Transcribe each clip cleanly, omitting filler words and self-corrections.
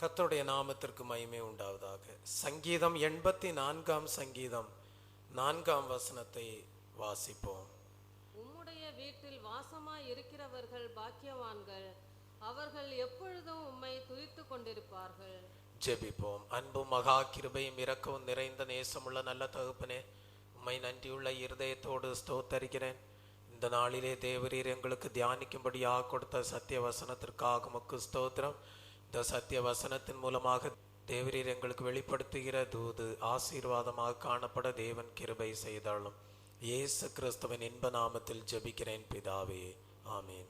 கர்த்தருடைய நாமத்திற்கு மகிமை உண்டாவதாக. சங்கீதம் 84 சங்கீதம் 4 வாசிப்போம். உம்முடைய வீட்டில் வாசமாய் இருக்கிறவர்கள் பாக்கியவான்கள், அவர்கள் எப்பொழுதும் உம்மை துதித்துக் கொண்டிருப்பார்கள். ஜெபிப்போம். அன்பும் மகா கிருபையும் இரக்கவும் நிறைந்த நேசமுள்ள நல்ல தகப்பனே, உம்மை நன்றியுள்ள இருதயத்தோடு ஸ்தோத்தரிக்கிறேன். இந்த நாளிலே தேவரீர் எங்களுக்கு தியானிக்கும்படியாக கொடுத்த சத்திய வசனத்திற்காக உமக்கு ஸ்தோத்திரம். இந்த சத்திய வசனத்தின் மூலமாக தேவரீர் எங்களுக்கு வெளிப்படுத்துகிற தூது ஆசீர்வாதமாக காணப்பட தேவன் கிருபை செய்தாலும் இயேசு கிறிஸ்துவின் இன்ப நாமத்தில் ஜெபிக்கிறேன் பிதாவே, ஆமீன்.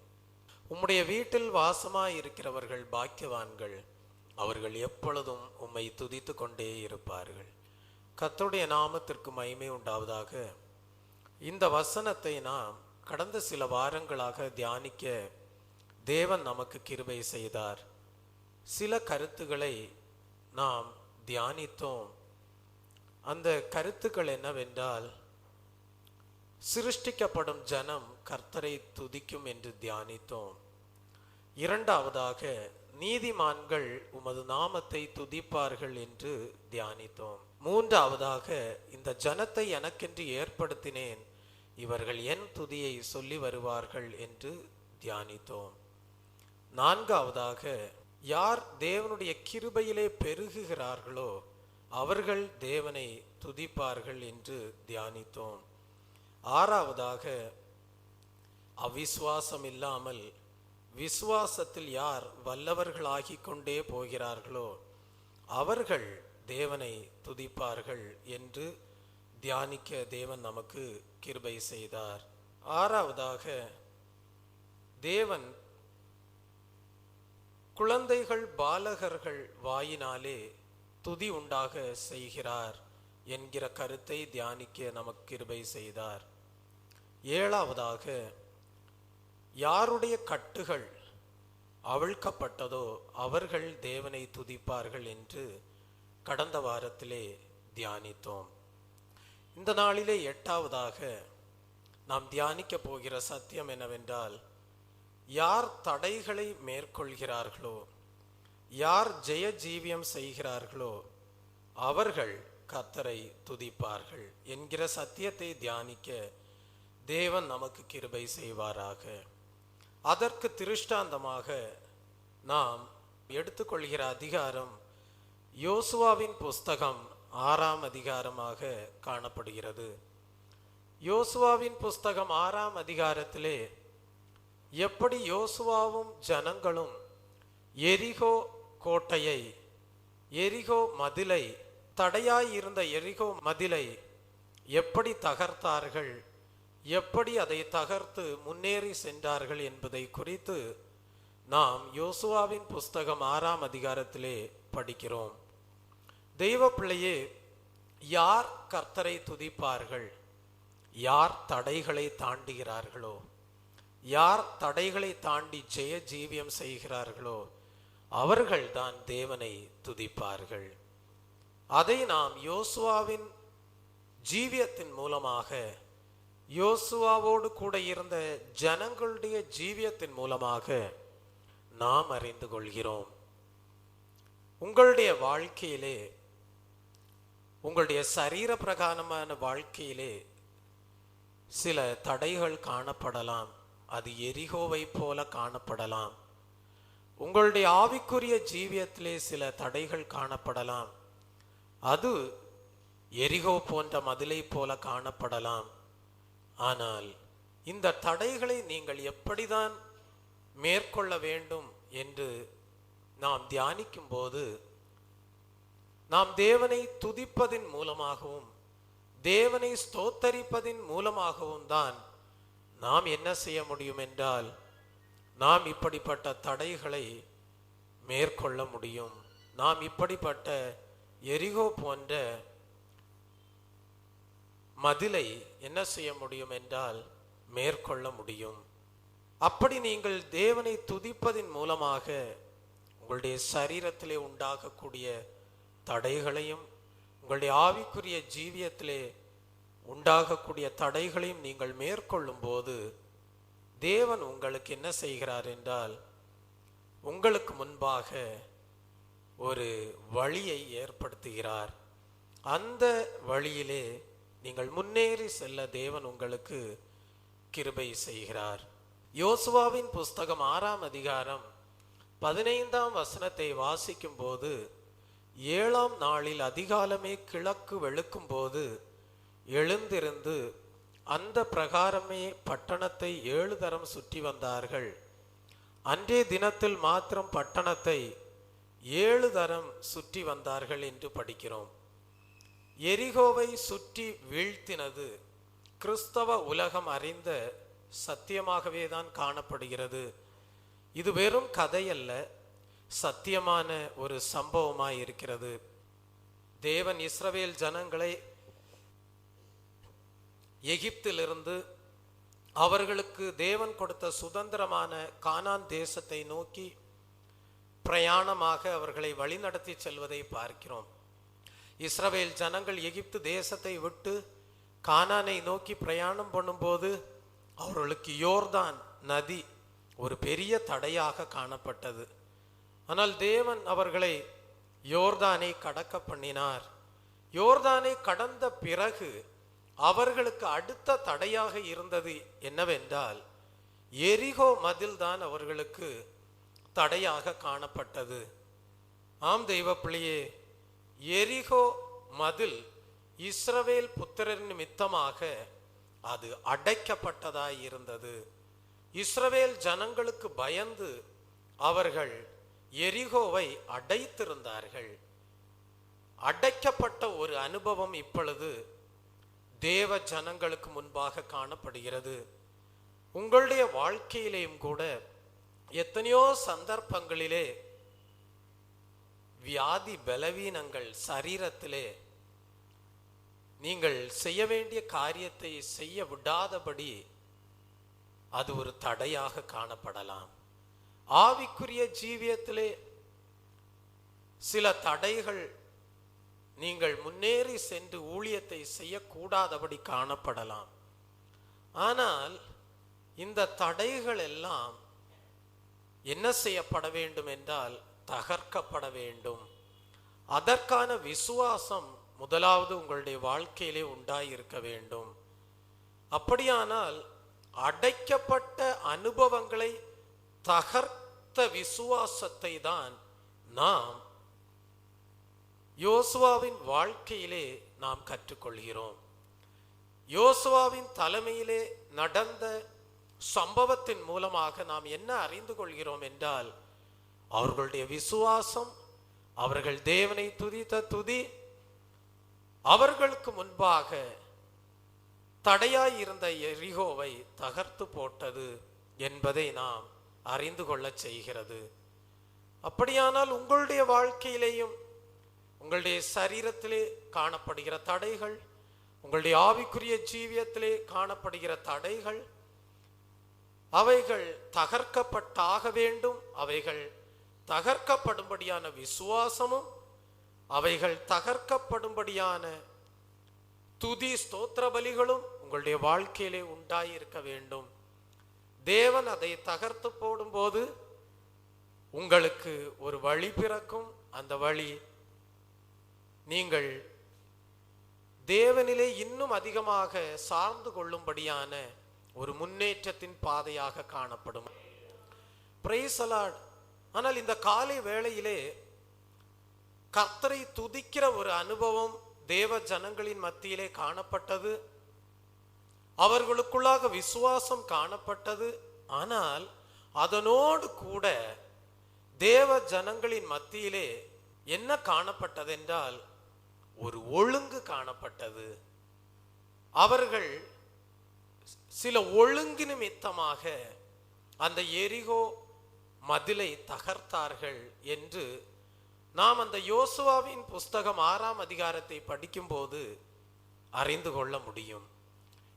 உம்முடைய வீட்டில் வாசமாய் இருக்கிறவர்கள் பாக்கியவான்கள், அவர்கள் எப்பொழுதும் உம்மை துதித்து கொண்டே இருப்பார்கள். கர்த்தருடைய நாமத்திற்கு மகிமை உண்டாவதாக. இந்த வசனத்தை நாம் கடந்த சில வாரங்களாக தியானிக்க தேவன் நமக்கு கிருபை செய்தார். சில கருத்துக்களை நாம் தியானித்தோம். அந்த கருத்துக்கள் என்னவென்றால், சிருஷ்டிக்கப்படும் ஜனம் கர்த்தரை துதிக்கும் என்று தியானித்தோம். இரண்டாவதாக, நீதிமான்கள் உமது நாமத்தை துதிப்பார்கள் என்று தியானித்தோம். மூன்றாவதாக, இந்த ஜனத்தை எனக்கென்று ஏற்படுத்தினேன், இவர்கள் என் துதியை சொல்லி வருவார்கள் என்று தியானித்தோம். நான்காவதாக, யார் தேவனுடைய கிருபையிலே பெருகுகிறார்களோ அவர்கள் தேவனை துதிப்பார்கள் என்று தியானித்தோம். ஆறாவதாக, அவிசுவாசம் இல்லாமல் விசுவாசத்தில் யார் வல்லவர்களாகி கொண்டே போகிறார்களோ அவர்கள் தேவனை துதிப்பார்கள் என்று தியானிக்க தேவன் நமக்கு கிருபை செய்தார். ஆறாவதாக, தேவன் குழந்தைகள் பாலகர்கள் வாயினாலே துதி உண்டாக செய்கிறார் என்கிற கருத்தை தியானிக்க நமக்கு கிருபை செய்தார். ஏழாவதாக, யாருடைய கட்டுகள் அவிழ்க்கப்பட்டதோ அவர்கள் தேவனை துதிப்பார்கள் என்று கடந்த வாரத்திலே தியானித்தோம். இந்த நாளிலே எட்டாவதாக நாம் தியானிக்க போகிற சத்தியம் என்னவென்றால், யார் தடைகளை மேற்கொள்கிறார்களோ, யார் ஜெய ஜீவியம் செய்கிறார்களோ அவர்கள் கர்த்தரை துதிப்பார்கள் என்கிற சத்தியத்தை தியானிக்க தேவன் நமக்கு கிருபை செய்வாராக. அதற்கு திருஷ்டாந்தமாக நாம் எடுத்துக்கொள்கிற அதிகாரம் யோசுவாவின் புஸ்தகம் 6 அதிகாரமாக காணப்படுகிறது. யோசுவாவின் புஸ்தகம் 6 அதிகாரத்திலே எப்படி யோசுவாவும் ஜனங்களும் எரிகோ கோட்டையை, எரிகோ மதிலை, தடையாய் இருந்த எரிகோ மதிலை எப்படி தகர்த்தார்கள், எப்படி அதை தகர்த்து முன்னேறி சென்றார்கள் என்பதை குறித்து நாம் யோசுவாவின் புஸ்தகம் 6 அதிகாரத்திலே படிக்கிறோம். தெய்வ பிள்ளையே, யார் கர்த்தரை துதிப்பார்கள், யார் தடைகளை தாண்டுகிறார்களோ, யார் தடைகளை தாண்டி ஜெய ஜீவியம் செய்கிறார்களோ அவர்கள்தான் தேவனை துதிப்பார்கள். அதை நாம் யோசுவாவின் ஜீவியத்தின் மூலமாக, யோசுவாவோடு கூட இருந்த ஜனங்களுடைய ஜீவியத்தின் மூலமாக நாம் அறிந்து கொள்கிறோம். உங்களுடைய வாழ்க்கையிலே, உங்களுடைய சரீர பிரகாரமான வாழ்க்கையிலே சில தடைகள் காணப்படலாம். அது எரிகோவை போல காணப்படலாம். உங்களுடைய ஆவிக்குரிய ஜீவியத்திலே சில தடைகள் காணப்படலாம். அது எரிகோ போன்ற மதிலை போல காணப்படலாம். ஆனால் இந்த தடைகளை நீங்கள் எப்படிதான் மேற்கொள்ள வேண்டும் என்று நாம் தியானிக்கும் போது, நாம் தேவனை துதிப்பதின் மூலமாகவும் தேவனை ஸ்தோத்தரிப்பதின் மூலமாகவும் தான் நாம் என்ன செய்ய முடியும் என்றால், நாம் இப்படிப்பட்ட தடைகளை மேற்கொள்ள முடியும். நாம் இப்படிப்பட்ட எரிகோ போன்ற மதிலை என்ன செய்ய முடியும் என்றால் மேற்கொள்ள முடியும். அப்படி நீங்கள் தேவனை துதிப்பதின் மூலமாக உங்களுடைய சரீரத்திலே உண்டாகக்கூடிய தடைகளையும், உங்களுடைய ஆவிக்குரிய ஜீவியத்திலே உண்டாகக்கூடிய தடைகளையும் நீங்கள் மேற்கொள்ளும் போது தேவன் உங்களுக்கு என்ன செய்கிறார் என்றால், உங்களுக்கு முன்பாக ஒரு வழியை ஏற்படுத்துகிறார். அந்த வழியிலே நீங்கள் முன்னேறி செல்ல தேவன் உங்களுக்கு கிருபை செய்கிறார். யோசுவாவின் புஸ்தகம் 6ஆம் அதிகாரம் 15ஆம் வசனத்தை வாசிக்கும் போது, 7ஆம் நாளில் அதிகாலமே கிழக்கு வெளுக்கும் போது எழுந்திருந்து அந்த பிரகாரமே பட்டணத்தை 7 தரம் சுற்றி வந்தார்கள். அன்றைய தினத்தில் மாத்திரம் பட்டணத்தை 7 தரம் சுற்றி வந்தார்கள் என்று படிக்கிறோம். எரிகோவை சுற்றி வீழ்த்தினது கிறிஸ்தவ உலகம் அறிந்த சத்தியமாகவே தான் காணப்படுகிறது. இது வெறும் கதையல்ல, சத்தியமான ஒரு சம்பவமாய் இருக்கிறது. தேவன் இஸ்ரவேல் ஜனங்களை எகிப்திலிருந்து அவர்களுக்கு தேவன் கொடுத்த சுதந்திரமான கானான் தேசத்தை நோக்கி பிரயாணமாக அவர்களை வழிநடத்தி செல்வதை பார்க்கிறோம். இஸ்ரவேல் ஜனங்கள் எகிப்து தேசத்தை விட்டு கானானை நோக்கி பிரயாணம் பண்ணும்போது அவர்களுக்கு யோர்தான் நதி ஒரு பெரிய தடையாக காணப்பட்டது. ஆனால் தேவன் அவர்களை யோர்தானை கடக்க பண்ணினார். யோர்தானை கடந்த பிறகு அவர்களுக்கு அடுத்த தடையாக இருந்தது என்னவென்றால், எரிகோ மதில் தான் அவர்களுக்கு தடையாக காணப்பட்டது. ஆம் தெய்வ பிள்ளையே, எரிகோ மதில் இஸ்ரவேல் புத்திரர் நிமித்தமாக அது அடைக்கப்பட்டதாய் இருந்தது. இஸ்ரவேல் ஜனங்களுக்கு பயந்து அவர்கள் எரிகோவை அடைத்திருந்தார்கள். அடைக்கப்பட்ட ஒரு அனுபவம் இப்பொழுது தேவ ஜனங்களுக்கு முன்பாக காணப்படுகிறது. உங்களுடைய வாழ்க்கையிலேயும் கூட எத்தனையோ சந்தர்ப்பங்களிலே வியாதி பலவீனங்கள் சரீரத்திலே நீங்கள் செய்ய வேண்டிய காரியத்தை செய்ய விடாதபடி அது ஒரு தடையாக காணப்படலாம். ஆவிக்குரிய ஜீவியத்திலே சில தடைகள் நீங்கள் முன்னேறி சென்று ஊழியத்தை செய்யக்கூடாதபடி காணப்படலாம். ஆனால் இந்த தடைகள் எல்லாம் என்ன செய்யப்பட வேண்டும் என்றால் தகர்க்கப்பட வேண்டும். அதற்கான விசுவாசம் முதலாவது உங்களுடைய வாழ்க்கையிலே உண்டாயிருக்க வேண்டும். அப்படியானால் அடைக்கப்பட்ட அனுபவங்களை தகர்த்த விசுவாசத்தை தான் நாம் யோசுவாவின் வாழ்க்கையிலே நாம் கற்றுக்கொள்கிறோம். யோசுவாவின் தலைமையிலே நடந்த சம்பவத்தின் மூலமாக நாம் என்ன அறிந்து கொள்கிறோம் என்றால், அவர்களுடைய விசுவாசம், அவர்கள் தேவனை துதித்த துதி அவர்களுக்கு முன்பாக தடையாய் இருந்த எரிகோவை தகர்த்து போட்டது என்பதை நாம் அறிந்து கொள்ள செய்கிறது. அப்படியானால் உங்களுடைய வாழ்க்கையிலேயும் உங்களுடைய சரீரத்திலே காணப்படுகிற தடைகள், உங்களுடைய ஆவிக்குரிய ஜீவியத்திலே காணப்படுகிற தடைகள், அவைகள் தகர்க்கப்பட்டாக வேண்டும். அவைகள் தகர்க்கப்படும்படியான விசுவாசமும், அவைகள் தகர்க்கப்படும்படியான துதி ஸ்தோத்திர பலிகளும் உங்களுடைய வாழ்க்கையிலே உண்டாயிருக்க வேண்டும். தேவன் அதை தகர்த்து போடும்போது உங்களுக்கு ஒரு வழி பிறக்கும். அந்த வழி நீங்கள் தேவனிலே இன்னும் அதிகமாக சார்ந்து கொள்ளும்படியான ஒரு முன்னேற்றத்தின் பாதையாக காணப்படும். Praise the Lord. ஆனால் இந்த காலை வேளையிலே கர்த்தரை துதிக்கிற ஒரு அனுபவம் தேவ ஜனங்களின் மத்தியிலே காணப்பட்டது. அவர்களுக்குள்ளாக விசுவாசம் காணப்பட்டது. ஆனால் அதனோடு கூட தேவ ஜனங்களின் மத்தியிலே என்ன காணப்பட்டது என்றால் ஒரு ஒழுங்கு காணப்பட்டது. அவர்கள் சில ஒழுங்கு நிமித்தமாக அந்த எரிகோ மதிலை தகர்த்தார்கள் என்று நாம் அந்த யோசுவாவின் புஸ்தகம் 6ஆம் அதிகாரத்தை படிக்கும்போது அறிந்து கொள்ள முடியும்.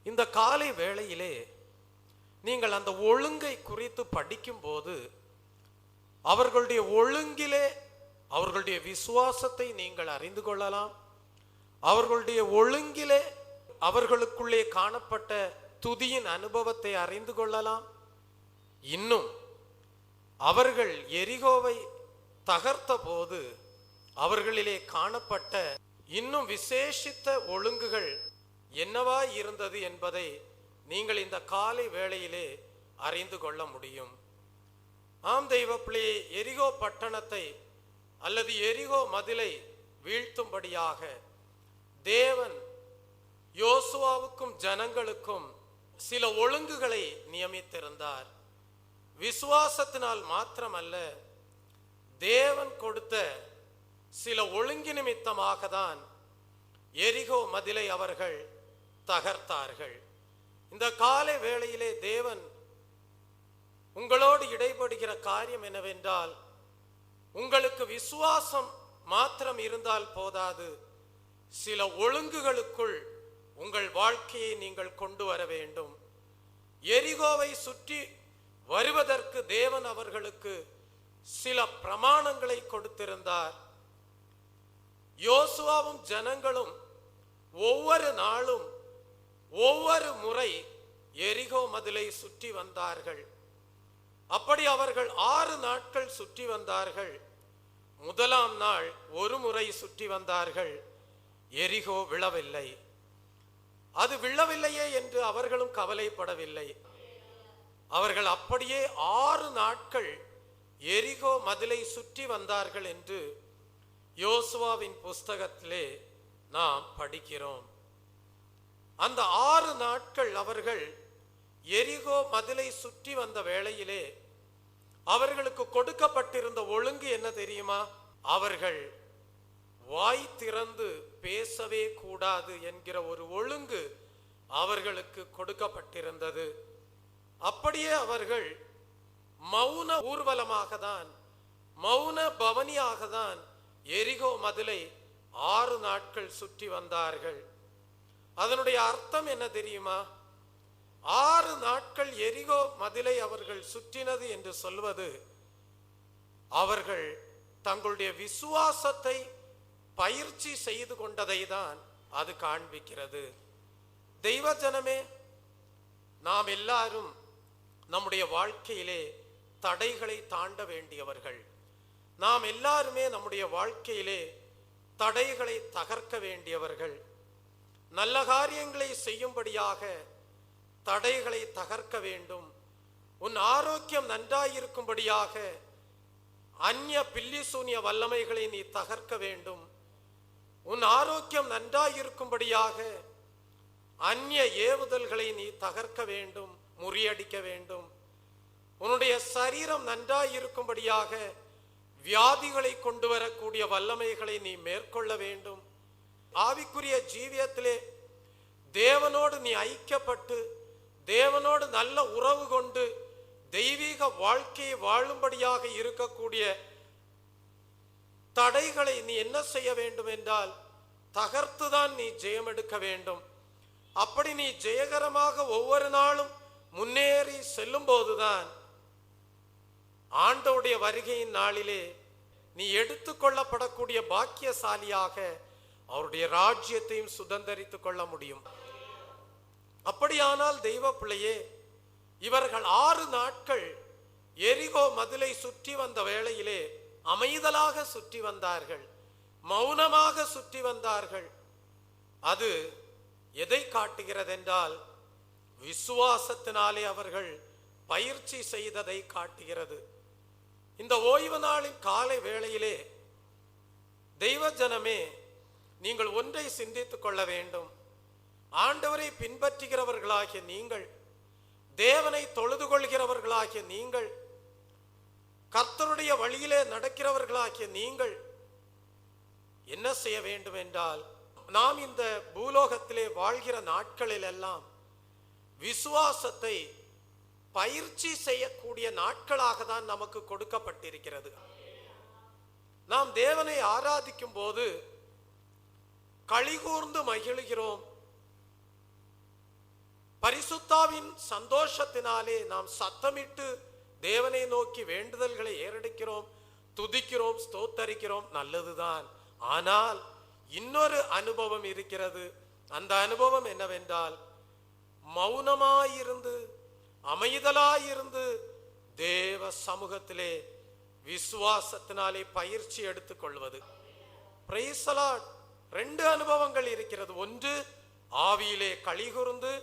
இந்த காலை வேளையிலே நீங்கள் அந்த ஒழுங்கை குறித்து படிக்கும்போது அவர்களுடைய ஒழுங்கிலே அவர்களுடைய விசுவாசத்தை நீங்கள் அறிந்து கொள்ளலாம். அவர்களுடைய ஒழுங்கிலே அவர்களுக்குள்ளே காணப்பட்ட துதியின் அனுபவத்தை அறிந்து கொள்ளலாம். இன்னும் அவர்கள் எரிகோவை தகர்த்த போது அவர்களிலே காணப்பட்ட இன்னும் விசேஷித்த ஒழுங்குகள் என்னவா இருந்தது என்பதை நீங்கள் இந்த காலை வேளையிலே அறிந்து கொள்ள முடியும். ஆம் தெய்வ பிள்ளையே, எரிகோ பட்டணத்தை அல்லது எரிகோ மதிலை வீழ்த்தும்படியாக தேவன் யோசுவாவுக்கும் ஜனங்களுக்கும் சில ஒழுங்குகளை நியமித்திருந்தார். விசுவாசத்தினால் மாத்திரமல்ல, தேவன் கொடுத்த சில ஒழுங்கு நிமித்தமாக தான் எரிகோ மதிலை அவர்கள் தகர்த்தார்கள். இந்த காலை வேளையிலே தேவன் உங்களோடு இடைபடுகிற காரியம் என்னவென்றால், உங்களுக்கு விசுவாசம் மாத்திரம் இருந்தால் போதாது, சில ஒழுங்குகளுக்குள் உங்கள் வாழ்க்கையை நீங்கள் கொண்டு வர வேண்டும். எரிகோவை சுற்றி வருவதற்கு தேவன் அவர்களுக்கு சில பிரமாணங்களை கொடுத்திருந்தார். யோசுவாவும் ஜனங்களும் ஒவ்வொரு நாளும் ஒவ்வொரு முறை எரிகோ மதிலை சுற்றி வந்தார்கள். அப்படி அவர்கள் 6 நாட்கள் சுற்றி வந்தார்கள். முதலாம் நாள் ஒரு முறை சுற்றி வந்தார்கள். எரிகோ விழவில்லை. அது விழவில்லையே என்று அவர்களும் கவலைப்படவில்லை. அவர்கள் அப்படியே 6 நாட்கள் எரிகோ மதிலை சுற்றி வந்தார்கள் என்று யோசுவாவின் புஸ்தகத்திலே நாம் படிக்கிறோம். அந்த 6 நாட்கள் அவர்கள் எரிகோ மதிலை சுற்றி வந்த வேளையிலே அவர்களுக்கு கொடுக்கப்பட்டிருந்த ஒழுங்கு என்ன தெரியுமா? அவர்கள் வாய் திறந்து பேசவே கூடாது என்கிற ஒரு ஒழுங்கு அவர்களுக்கு கொடுக்கப்பட்டிருந்தது. அப்படியே அவர்கள் மௌன ஊர்வலமாக தான், மௌன பவனியாக தான் எரிகோ மதிலை 6 நாட்கள் சுற்றி வந்தார்கள். அதனுடைய அர்த்தம் என்ன தெரியுமா? 6 நாட்கள் எரிகோ மதிலை அவர்கள் சுற்றினது என்று சொல்வது, அவர்கள் தங்களுடைய விசுவாசத்தை பயிற்சி செய்து கொண்டதை தான் அது காண்பிக்கிறது. தெய்வ ஜனமே, நாம் எல்லாரும் நம்முடைய வாழ்க்கையிலே தடைகளை தாண்ட வேண்டியவர்கள். நாம் எல்லாருமே நம்முடைய வாழ்க்கையிலே தடைகளை தகர்க்க வேண்டியவர்கள். நல்ல காரியங்களை செய்யும்படியாக தடைகளை தகர்க்க வேண்டும். உன் ஆரோக்கியம் நன்றாயிருக்கும்படியாக அந்நிய பில்லிசூனிய வல்லமைகளை நீ தகர்க்க வேண்டும். உன் ஆரோக்கியம் நன்றாயிருக்கும்படியாக அந்நிய ஏவுதல்களை நீ தகர்க்க வேண்டும், முறியடிக்க வேண்டும். உன்னுடைய சரீரம் நன்றாயிருக்கும்படியாக வியாதிகளை கொண்டு வரக்கூடிய வல்லமைகளை நீ மேற்கொள்ள வேண்டும். ஆவிக்குரிய ஜீவியத்திலே தேவனோடு நீ ஐக்கியப்பட்டு தேவனோடு நல்ல உறவு கொண்டு தெய்வீக வாழ்க்கையை வாழும்படியாக இருக்கக்கூடிய தடைகளை நீ என்ன செய்ய வேண்டும் என்றால் தகர்த்துதான் நீ ஜெயம் எடுக்க வேண்டும். அப்படி நீ ஜெயகரமாக ஒவ்வொரு நாளும் முன்னேறி செல்லும் போதுதான் ஆண்டவருடைய வருகையின் நாளிலே நீ எடுத்துக்கொள்ளப்படக்கூடிய பாக்கியசாலியாக அவருடைய ராஜ்யத்தையும் சுதந்தரித்துக் கொள்ள முடியும். அப்படியானால் தெய்வ பிள்ளையே, இவர்கள் 6 நாட்கள் எரிகோ மதிலை சுற்றி வந்த வேளையிலே அமைதலாக சுற்றி வந்தார்கள், மௌனமாக சுற்றி வந்தார்கள். அது எதை காட்டுகிறது என்றால், விசுவாசத்தினாலே அவர்கள் பயிற்சி செய்ததை காட்டுகிறது. இந்த ஓய்வு நாளின் காலை வேளையிலே தெய்வ ஜனமே, நீங்கள் ஒன்றை சிந்தித்துக் கொள்ள வேண்டும். ஆண்டவரை பின்பற்றுகிறவர்களாகிய நீங்கள், தேவனை தொழுது கொள்கிறவர்களாகிய நீங்கள், கர்த்தருடைய வழியிலே நடக்கிறவர்களாகிய நீங்கள் என்ன செய்ய வேண்டும் என்றால், நாம் இந்த பூலோகத்திலே வாழ்கிற நாட்களில் எல்லாம் விசுவாசத்தை பயிற்சி செய்யக்கூடிய நாட்களாக தான் நமக்கு கொடுக்கப்பட்டிருக்கிறது. நாம் தேவனை ஆராதிக்கும் போது களிகூர்ந்து மகிழ்கிறோம். பரிசுத்தாவின் சந்தோஷத்தினாலே நாம் சத்தமிட்டு தேவனை நோக்கி வேண்டுதல்களை ஏறெடுக்கிறோம், துதிக்கிறோம், ஸ்தோத்தரிக்கிறோம். நல்லதுதான். ஆனால் இன்னொரு அனுபவம் இருக்கிறது. அந்த அனுபவம் என்னவென்றால், மௌனமாயிருந்து அமைதலாயிருந்து தேவ சமூகத்திலே விசுவாசத்தினாலே பயிற்சி எடுத்துக் கொள்வது. Praise the Lord. 2 அனுபவங்கள் இருக்கிறது. ஒன்று, ஆவியிலே களிகூர்ந்து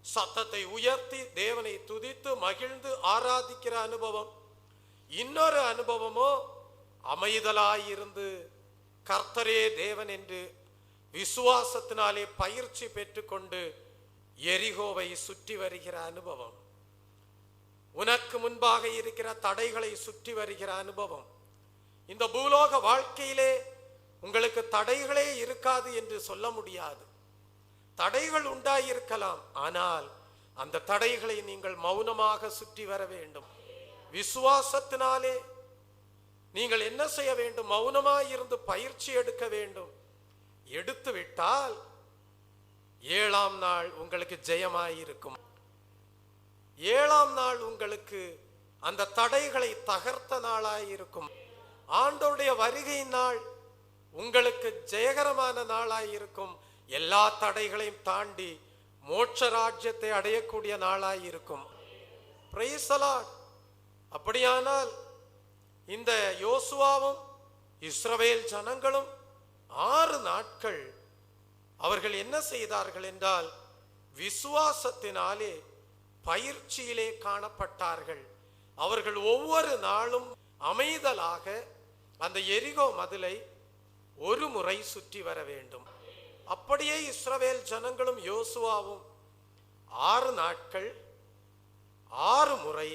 சத்தத்தை உயர்த்தி தேவனை துதித்து மகிழ்ந்து ஆராதிக்கிற அனுபவம். இன்னொரு அனுபவமோ அமைதலாயிருந்து கர்த்தரே தேவன் என்று விசுவாசத்தினாலே பயிற்சி பெற்றுக்கொண்டு எரிகோவை சுற்றி வருகிற அனுபவம். உனக்கு முன்பாக இருக்கிற தடைகளை சுற்றி வருகிற அனுபவம். இந்த பூலோக வாழ்க்கையிலே உங்களுக்கு தடைகளே இருக்காது என்று சொல்ல முடியாது. தடைகள் உண்டாயிருக்கலாம். ஆனால் அந்த தடைகளை நீங்கள் மௌனமாக சுற்றி வர வேண்டும். விசுவாசத்தினாலே நீங்கள் என்ன செய்ய வேண்டும்? மௌனமாயிருந்து பயிற்சி எடுக்க வேண்டும். எடுத்து விட்டால் 7ஆம் நாள் உங்களுக்கு ஜெயமாயிருக்கும். 7ஆம் நாள் உங்களுக்கு அந்த தடைகளை தகர்த்த நாளாயிருக்கும். ஆண்டவருடைய வருகை நாள் உங்களுக்கு ஜெயகரமான நாளாயிருக்கும். எல்லா தடைகளையும் தாண்டி மோட்ச ராஜ்யத்தை அடையக்கூடிய நாளாயிருக்கும். Praise the Lord. அப்படியானால் இந்த யோசுவாவும் இஸ்ரவேல் ஜனங்களும் 6 நாட்கள் அவர்கள் என்ன செய்தார்கள் என்றால் விசுவாசத்தினாலே பயிற்சியிலே காணப்பட்டார்கள். அவர்கள் ஒவ்வொரு நாளும் அமைதலாக அந்த எரிகோ மதிலை ஒரு முறை சுற்றி வர வேண்டும். அப்படியே இஸ்ரவேல் ஜனங்களும் யோசுவாவும் 6 நாட்கள் 6 முறை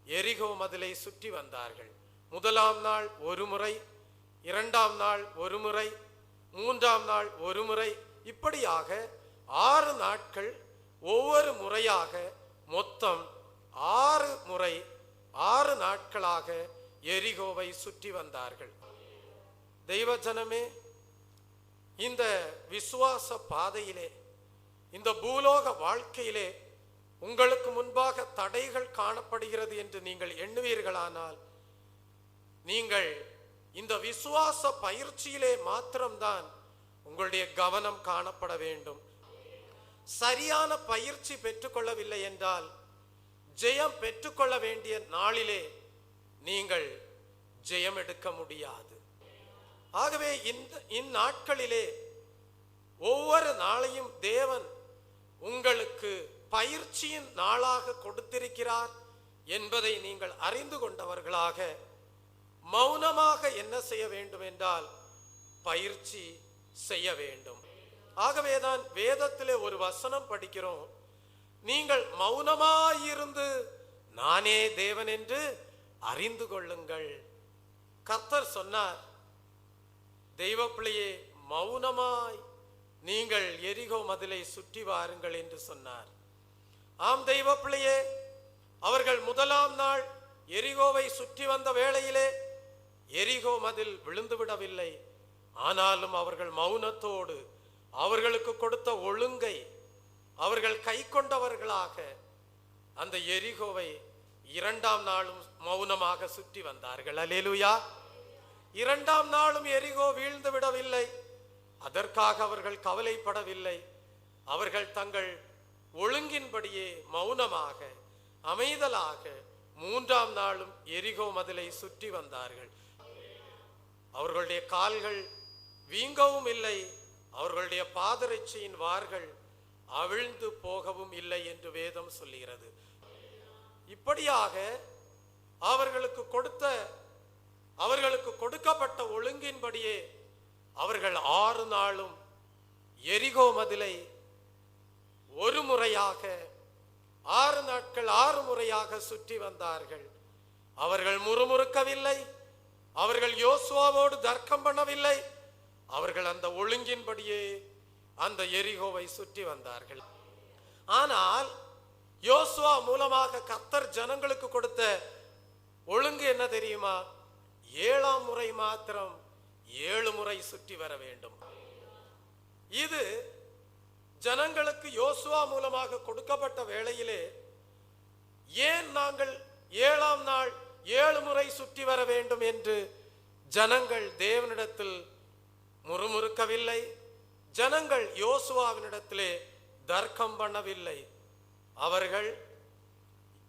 எரிகோ மதிலை சுற்றி வந்தார்கள். முதலாம் நாள் ஒரு முறை, 2ஆம் நாள் ஒரு முறை, 3ஆம் நாள் ஒரு முறை, இப்படியாக 6 நாட்கள் ஒவ்வொரு முறையாக மொத்தம் 6 முறை 6 நாட்களாக எரிகோவை சுற்றி வந்தார்கள். தெய்வ ஜனமே, இந்த விசுவாச பாதையிலே, இந்த பூலோக வாழ்க்கையிலே உங்களுக்கு முன்பாக தடைகள் காணப்படுகிறது என்று நீங்கள் எண்ணுவீர்களானால் நீங்கள் இந்த விசுவாச பயிற்சியிலே மாத்திரம்தான் உங்களுடைய கவனம் காணப்பட வேண்டும். சரியான பயிற்சி பெற்றுக்கொள்ளவில்லை என்றால் ஜெயம் பெற்றுக்கொள்ள வேண்டிய நாளிலே நீங்கள் ஜெயம் எடுக்க முடியாது. ஆகவே இந்நாட்களிலே ஒவ்வொரு நாளையும் தேவன் உங்களுக்கு பயிற்சியின் நாளாக கொடுத்திருக்கிறார் என்பதை நீங்கள் அறிந்து கொண்டவர்களாக மௌனமாக என்ன செய்ய வேண்டும் என்றால் பயிற்சி செய்ய வேண்டும். ஆகவேதான் வேதத்திலே ஒரு வசனம் படிக்கிறோம், நீங்கள் மௌனமாயிருந்து நானே தேவன் என்று அறிந்து கொள்ளுங்கள். கர்த்தர் சொன்னார், தெய்வ பிள்ளையே, மௌனமாய் நீங்கள் எரிகோ மதிலை சுற்றி வாருங்கள் என்று சொன்னார். ஆம் தெய்வ பிள்ளையே, அவர்கள் முதலாம் நாள் எரிகோவை சுற்றி வந்த வேளையிலே எரிகோ மதில் விழுந்து விடவில்லை. ஆனாலும் அவர்கள் மௌனத்தோடு அவர்களுக்கு கொடுத்த ஒழுங்கை அவர்கள் கை கொண்டவர்களாக அந்த எரிகோவை 2ஆம் நாளும் மௌனமாக சுற்றி வந்தார்கள். அல்லேலூயா. 2ஆம் நாளும் எரிகோ வீழ்ந்து விடவில்லை. அதற்காக அவர்கள் கவலைப்படவில்லை. அவர்கள் தங்கள் ஒழுங்கின்படியே மௌனமாக அமைதலாக 3ஆம் நாளும் எரிகோ மதிலை சுற்றி வந்தார்கள். அவர்களுடைய கால்கள் வீங்கவும் இல்லை, அவர்களுடைய பாதரட்சையின் வார்கள் அவிழ்ந்து போகவும் இல்லை என்று வேதம் சொல்லுகிறது. இப்படியாக அவர்களுக்கு கொடுக்கப்பட்ட ஒழுங்கின்படியே அவர்கள் 6 நாளும் எரிகோ மதிலை ஒரு முறையாக 6 நாட்கள் 6 முறையாக சுற்றி வந்தார்கள். அவர்கள் முறுமுறுக்கவில்லை, அவர்கள் யோசுவாவோடு தர்க்கம் பண்ணவில்லை. அவர்கள் அந்த ஒழுங்கின்படியே அந்த எரிகோவை சுற்றி வந்தார்கள். ஆனால் யோசுவா மூலமாக கர்த்தர் ஜனங்களுக்கு கொடுத்த ஒழுங்கு என்ன தெரியுமா? 7ஆம் முறை மாத்திரம் 7 முறை சுற்றி வர வேண்டும். இது ஜனங்களுக்கு யோசுவா மூலமாக கொடுக்கப்பட்ட வேளையிலே ஏன் நாங்கள் 7ஆம் நாள் 7 முறை சுற்றி வர வேண்டும் என்று ஜனங்கள் தேவனிடத்தில் முறுமுறுக்கவில்லை. ஜனங்கள் யோசுவாவினிடத்திலே தர்க்கம் பண்ணவில்லை. அவர்கள்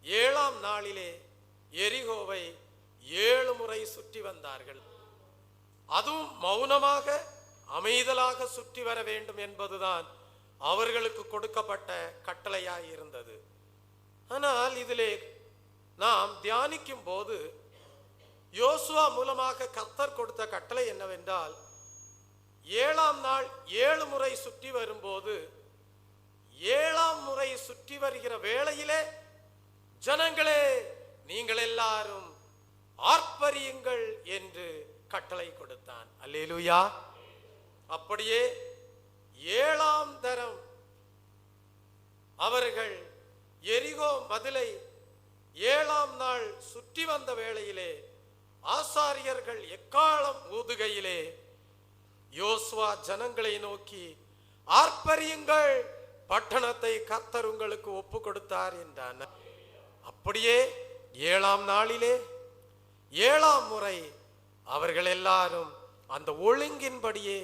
7ஆம் நாளிலே எரிகோவை 7 முறை சுற்றி வந்தார்கள். அதுவும் மௌனமாக அமைதலாக சுற்றி வர வேண்டும் என்பதுதான் அவர்களுக்கு கொடுக்கப்பட்ட கட்டளையாய் இருந்தது. ஆனால் இதிலே நாம் தியானிக்கும் போது யோசுவா மூலமாக கர்த்தர் கொடுத்த கட்டளை என்னவென்றால், 7ஆம் நாள் 7 முறை சுற்றி வரும்போது 7ஆம் முறை சுற்றி வருகிற வேளையிலே, ஜனங்களே நீங்கள் எல்லாரும் ஆர்ப்பரியுங்கள் என்று கட்டளை கொடுத்தான். அல்லேலூயா. அப்படியே 7ஆம் தரம் அவர்கள் எரிகோ மதிலை 7ஆம் நாள் சுற்றி வந்த வேளையிலே ஆசாரியர்கள் எக்காளம் ஊதுகையிலே யோசுவா ஜனங்களை நோக்கி, ஆர்ப்பரியுங்கள், பட்டணத்தை கர்த்தர் உங்களுக்கு ஒப்பு கொடுத்தார் என்றான். அப்படியே 7ஆம் நாளிலே 7ஆம் முறை அவர்கள் எல்லாரும் அந்த ஒழுங்கின்படியே,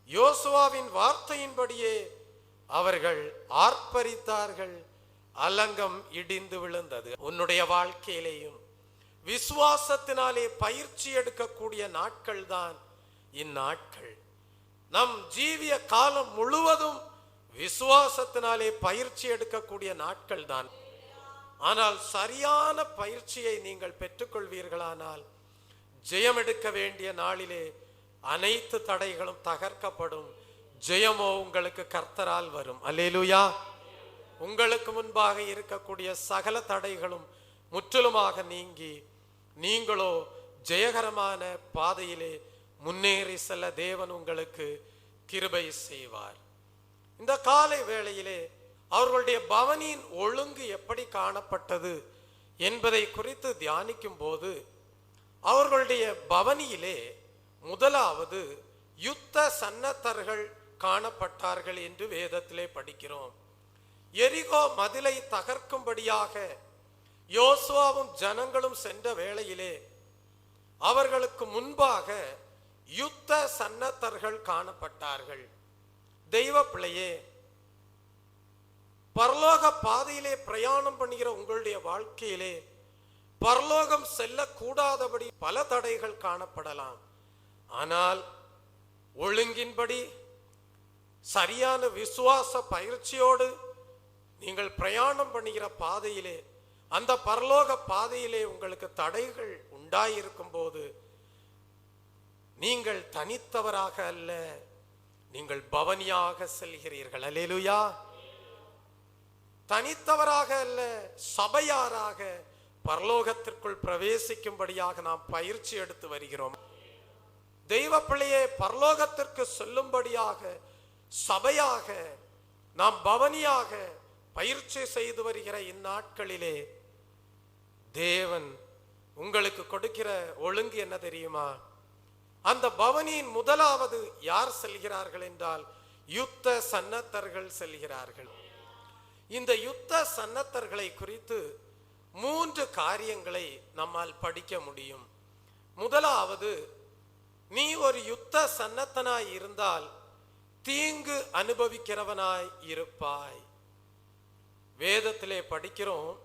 யோசுவாவின் வார்த்தையின்படியே அவர்கள் ஆர்ப்பரித்தார்கள். அலங்கம் இடிந்து விழுந்தது. உன்னுடைய வாழ்க்கையிலேயும் விசுவாசத்தினாலே பயிற்சி எடுக்கக்கூடிய நாட்கள் தான் இந்நாட்கள். நம் ஜீவிய காலம் முழுவதும் விசுவாசத்தினாலே பயிற்சி எடுக்கக்கூடிய நாட்கள் தான். ஆனால் சரியான பயிற்சியை நீங்கள் பெற்றுக்கொள்வீர்களானால் ஜெயம் எடுக்க வேண்டிய நாளிலே அனைத்து தடைகளும் தகர்க்கப்படும். ஜெயமோ உங்களுக்கு கர்த்தரால் வரும். அல்லேலூயா. உங்களுக்கு முன்பாக இருக்கக்கூடிய சகல தடைகளும் முற்றிலுமாக நீங்கி நீங்களோ ஜெயகரமான பாதையிலே முன்னேறி செல்ல தேவன் உங்களுக்கு கிருபை செய்வார். இந்த காலை வேளையிலே அவர்களுடைய பவனியின் ஒழுங்கு எப்படி காணப்பட்டது என்பதை குறித்து தியானிக்கும் போது, அவர்களுடைய பவனியிலே முதலாவது யுத்த சன்னத்தர்கள் காணப்பட்டார்கள் என்று வேதத்திலே படிக்கிறோம். எரிகோ மதிலை தகர்க்கும்படியாக யோசுவாவும் ஜனங்களும் சென்ற வேளையிலே அவர்களுக்கு முன்பாக யுத்த சன்னத்தர்கள் காணப்பட்டார்கள். தெய்வ பிள்ளையே, பரலோக பாதையிலே பிரயாணம் பண்ணுகிற உங்களுடைய வாழ்க்கையிலே பரலோகம் செல்லக்கூடாதபடி பல தடைகள் காணப்படலாம். ஆனால் ஒழுங்கின்படி சரியான விசுவாச பயிற்சியோடு நீங்கள் பிரயாணம் பண்ணுகிற பாதையிலே, அந்த பரலோக பாதையிலே உங்களுக்கு தடைகள் உண்டாயிருக்கும் போது நீங்கள் தனித்தவராக அல்ல, நீங்கள் பவனியாக செல்கிறீர்கள். அல்லேலூயா. தனித்தவராக அல்ல, சபையாராக பரலோகத்திற்குள் பிரவேசிக்கும்படியாக நாம் பயிற்சி எடுத்து வருகிறோம். தெய்வ பிள்ளையே, பரலோகத்திற்கு சொல்லும்படியாக சபையாக நாம் பவனியாக பயிற்சி செய்து வருகிற இந்நாட்களிலே தேவன் உங்களுக்கு கொடுக்கிற ஒழுங்கு என்ன தெரியுமா? அந்த பவனியின் முதலாவது யார் செல்கிறார்கள் என்றால் யுத்த சன்னத்தர்கள் செல்கிறார்கள். இந்த யுத்த சன்னத்தர்களை குறித்து 3 காரியங்களை நம்மால் படிக்க முடியும். முதலாவது, நீ ஒரு யுத்த சன்னத்தனாய் இருந்தால் தீங்கு அனுபவிக்கிறவனாய் இருப்பாய். வேதத்திலே படிக்கிறோம்,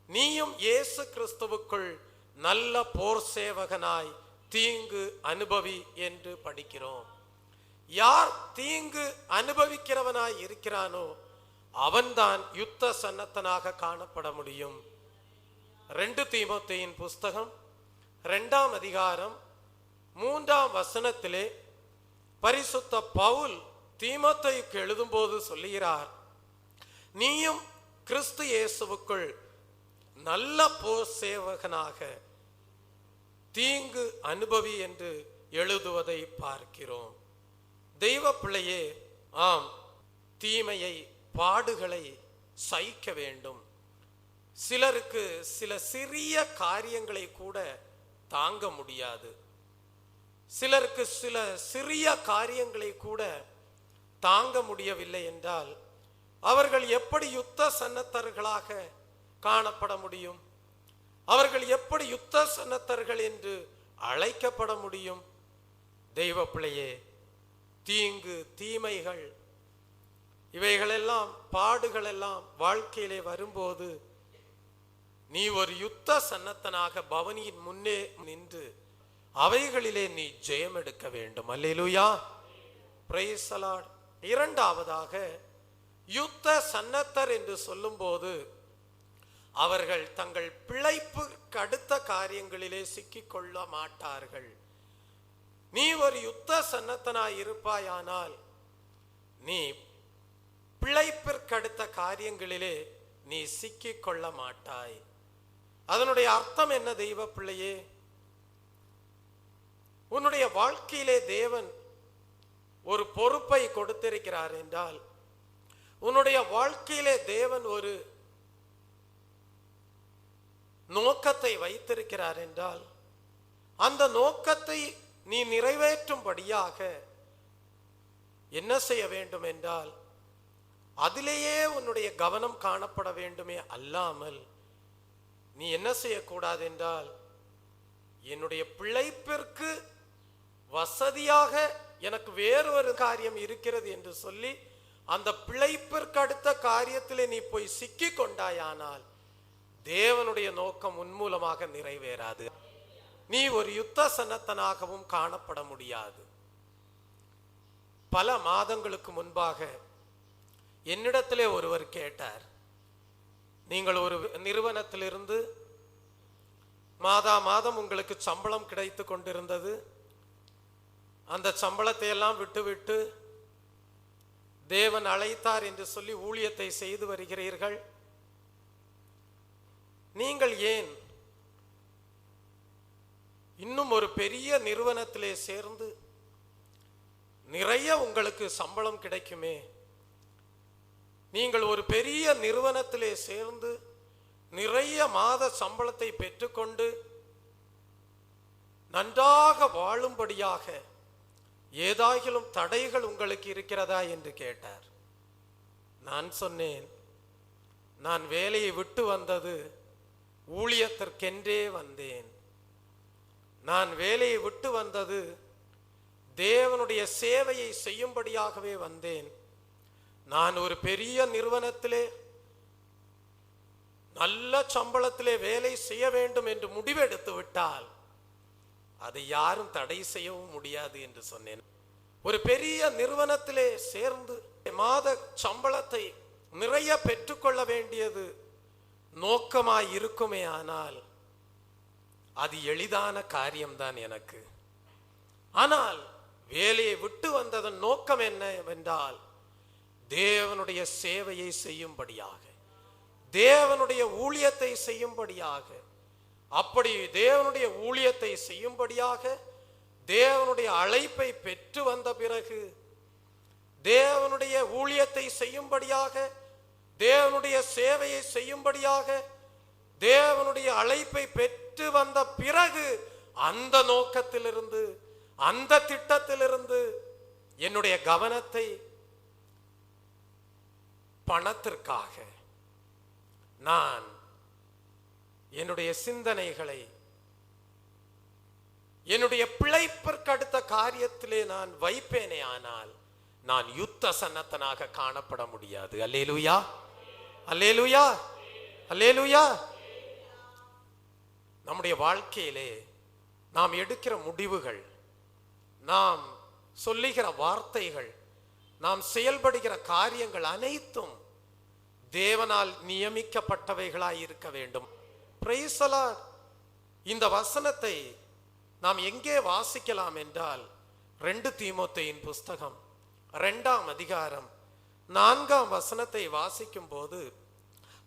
நீயும் இயேசு கிறிஸ்துவுக்குள் நல்ல போர் சேவகனாய் தீங்கு அனுபவி என்று படிக்கிறோம். யார் தீங்கு அனுபவிக்கிறவனாய் இருக்கிறானோ அவன்தான் யுத்த சன்னத்தனாக காணப்பட முடியும். 2 தீமோத்தேயின் புஸ்தகம் 2ஆம் அதிகாரம் 3ஆம் வசனத்திலே பரிசுத்த பவுல் தீமோத்தேயுக்கு எழுதும்போது சொல்லுகிறார், நீயும் கிறிஸ்து இயேசுவுக்குள் நல்ல போர் சேவகனாக தீங்கு அனுபவி என்று எழுதுவதை பார்க்கிறோம். தெய்வ பிள்ளையே, ஆம், தீமையை பாடுகளை சகிக்க வேண்டும். சிலருக்கு சில சிறிய காரியங்களை கூட தாங்க முடியாது. சிலருக்கு சில சிறிய காரியங்களை கூட தாங்க முடியவில்லை என்றால் அவர்கள் எப்படி யுத்த சன்னத்தர்களாக காணப்பட முடியும்? அவர்கள் எப்படி யுத்த சன்னத்தர்கள் என்று அழைக்கப்பட முடியும்? தெய்வ பிள்ளையே, தீங்கு தீமைகள் இவைகளெல்லாம் பாடுகள் எல்லாம் வாழ்க்கையிலே வரும்போது நீ ஒரு யுத்த சன்னத்தனாக பவனியின் முன்னே நின்று அவைகளிலே நீ ஜெயம் எடுக்க வேண்டும். அல்லேலூயா, பிரைஸ் தி லார்ட். இரண்டாவதாக, யுத்த சன்னத்தர் என்று சொல்லும்போது அவர்கள் தங்கள் பிழைப்புக்கு அடுத்த காரியங்களிலே சிக்கிக்கொள்ள மாட்டார்கள். நீ ஒரு யுத்த சன்னத்தனாய் இருப்பாயானால் நீ பிழைப்பிற்கு அடுத்த காரியங்களிலே நீ சிக்கிக்கொள்ள மாட்டாய். அதனுடைய அர்த்தம் என்ன தெய்வ பிள்ளையே? உன்னுடைய வாழ்க்கையிலே தேவன் ஒரு பொறுப்பை கொடுத்திருக்கிறார் என்றால், உன்னுடைய வாழ்க்கையிலே தேவன் ஒரு நோக்கத்தை வைத்திருக்கிறார் என்றால், அந்த நோக்கத்தை நீ நிறைவேற்றும்படியாக என்ன செய்ய வேண்டும் என்றால், அதிலேயே உன்னுடைய கவனம் காணப்பட வேண்டுமே அல்லாமல் நீ என்ன செய்யக்கூடாது என்றால், என்னுடைய பிழைப்பிற்கு வசதியாக எனக்கு வேறொரு காரியம் இருக்கிறது என்று சொல்லி அந்த பிழைப்பிற்கு அடுத்த காரியத்திலே நீ போய் சிக்கி கொண்டாயானால் தேவனுடைய நோக்கம் உன்மூலமாக நிறைவேறாது. நீ ஒரு யுத்த சன்னத்தனாகவும் காணப்பட முடியாது. பல மாதங்களுக்கு முன்பாக என்னிடத்திலே ஒருவர் கேட்டார், நீங்கள் ஒரு நிறுவனத்திலிருந்து மாதா மாதம் உங்களுக்கு சம்பளம் கிடைத்து கொண்டிருந்தது, அந்த சம்பளத்தை எல்லாம் விட்டுவிட்டு தேவன் அழைத்தார் என்று சொல்லி ஊழியத்தை செய்து வருகிறீர்கள், நீங்கள் ஏன் இன்னும் ஒரு பெரிய நிறுவனத்திலே சேர்ந்து நிறைய உங்களுக்கு சம்பளம் கிடைக்குமே, நீங்கள் ஒரு பெரிய நிறுவனத்திலே சேர்ந்து நிறைய மாத சம்பளத்தை பெற்றுக்கொண்டு நன்றாக வாழும்படியாக ஏதாகிலும் தடைகள் உங்களுக்கு இருக்கிறதா என்று கேட்டார். நான் சொன்னேன், நான் வேலையை விட்டு வந்தது ஊழியத்திற்கென்றே வந்தேன். நான் வேலையை விட்டு வந்தது தேவனுடைய சேவையை செய்யும்படியாகவே வந்தேன். நான் ஒரு பெரிய நிறுவனத்திலே நல்ல சம்பளத்திலே வேலை செய்ய வேண்டும் என்று முடிவெடுத்து விட்டால் அதை யாரும் தடை செய்யவும் முடியாது என்று சொன்னேன். ஒரு பெரிய நிறுவனத்திலே சேர்ந்து மாத சம்பளத்தை நிறைய பெற்றுக்கொள்ள வேண்டியது நோக்கமாய் இருக்குமே ஆனால் அது எளிதான காரியம்தான் எனக்கு. ஆனால் வேலையை விட்டு வந்ததன் நோக்கம் என்னவென்றால் தேவனுடைய சேவையை செய்யும்படியாக, தேவனுடைய ஊழியத்தை செய்யும்படியாக. அப்படி தேவனுடைய ஊழியத்தை செய்யும்படியாக, தேவனுடைய அழைப்பை பெற்று வந்த பிறகு தேவனுடைய ஊழியத்தை செய்யும்படியாக, தேவனுடைய சேவையை செய்யும்படியாக, தேவனுடைய அழைப்பை பெற்று வந்த பிறகு அந்த நோக்கத்திலிருந்து, அந்த திட்டத்திலிருந்து என்னுடைய கவனத்தை பணத்திற்காக, நான் என்னுடைய சிந்தனைகளை என்னுடைய பிழைப்பிற்கு அடுத்த காரியத்திலே நான் வைப்பேனே ஆனால் நான் யுத்த சன்னத்தனாக காணப்பட முடியாது. அல்லேலூயா, அல்லேலூயா, அல்லேலூயா. நம்முடைய வாழ்க்கையிலே நாம் எடுக்கிற முடிவுகள், நாம் சொல்லுகிற வார்த்தைகள், நாம் செயல்படுகிற காரியங்கள் அனைத்தும் தேவனால் நியமிக்கப்பட்டவைகளாய் இருக்க வேண்டும். Praise the Lord. இந்த வசனத்தை நாம் எங்கே வாசிக்கலாம் என்றால் 2 தீமோத்தேயின் புஸ்தகம் 2ஆம் அதிகாரம் 4ஆம் வசனத்தை வாசிக்கும் போது,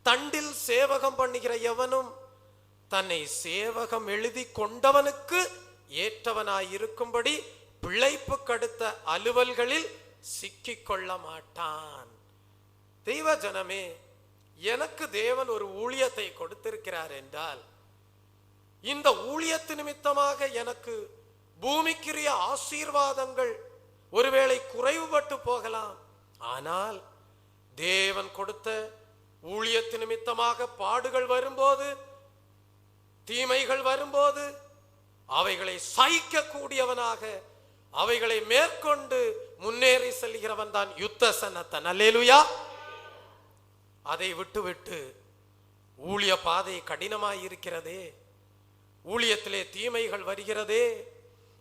தண்டில் சேவகம் பண்ணுகிற எவனும் தன்னை சேவகம் எழுதி கொண்டவனுக்கு ஏற்றவனாய் இருக்கும்படி பிழைப்புக்கு அடுத்த அலுவல்களில் சிக்கிக்கொள்ள மாட்டான். தெய்வ ஜனமே, எனக்கு தேவன் ஒரு ஊழியத்தை கொடுத்திருக்கிறார் என்றால் இந்த ஊழியத்து நிமித்தமாக எனக்கு பூமிக்குரிய ஆசீர்வாதங்கள் ஒருவேளை குறைவுபட்டு போகலாம். ஆனால் தேவன் கொடுத்த ஊழியத்து நிமித்தமாக பாடுகள் வரும்போது, தீமைகள் வரும்போது அவைகளை சகிக்க கூடியவனாக, அவைகளை மேற்கொண்டு முன்னேறி செல்கிறவன் தான் யுத்த சன்னத்தன். அல்லேலூயா. அதை விட்டுவிட்டு ஊழிய பாதை கடினமாய் இருக்கிறதே, ஊழியத்திலே தீமைகள் வருகிறதே,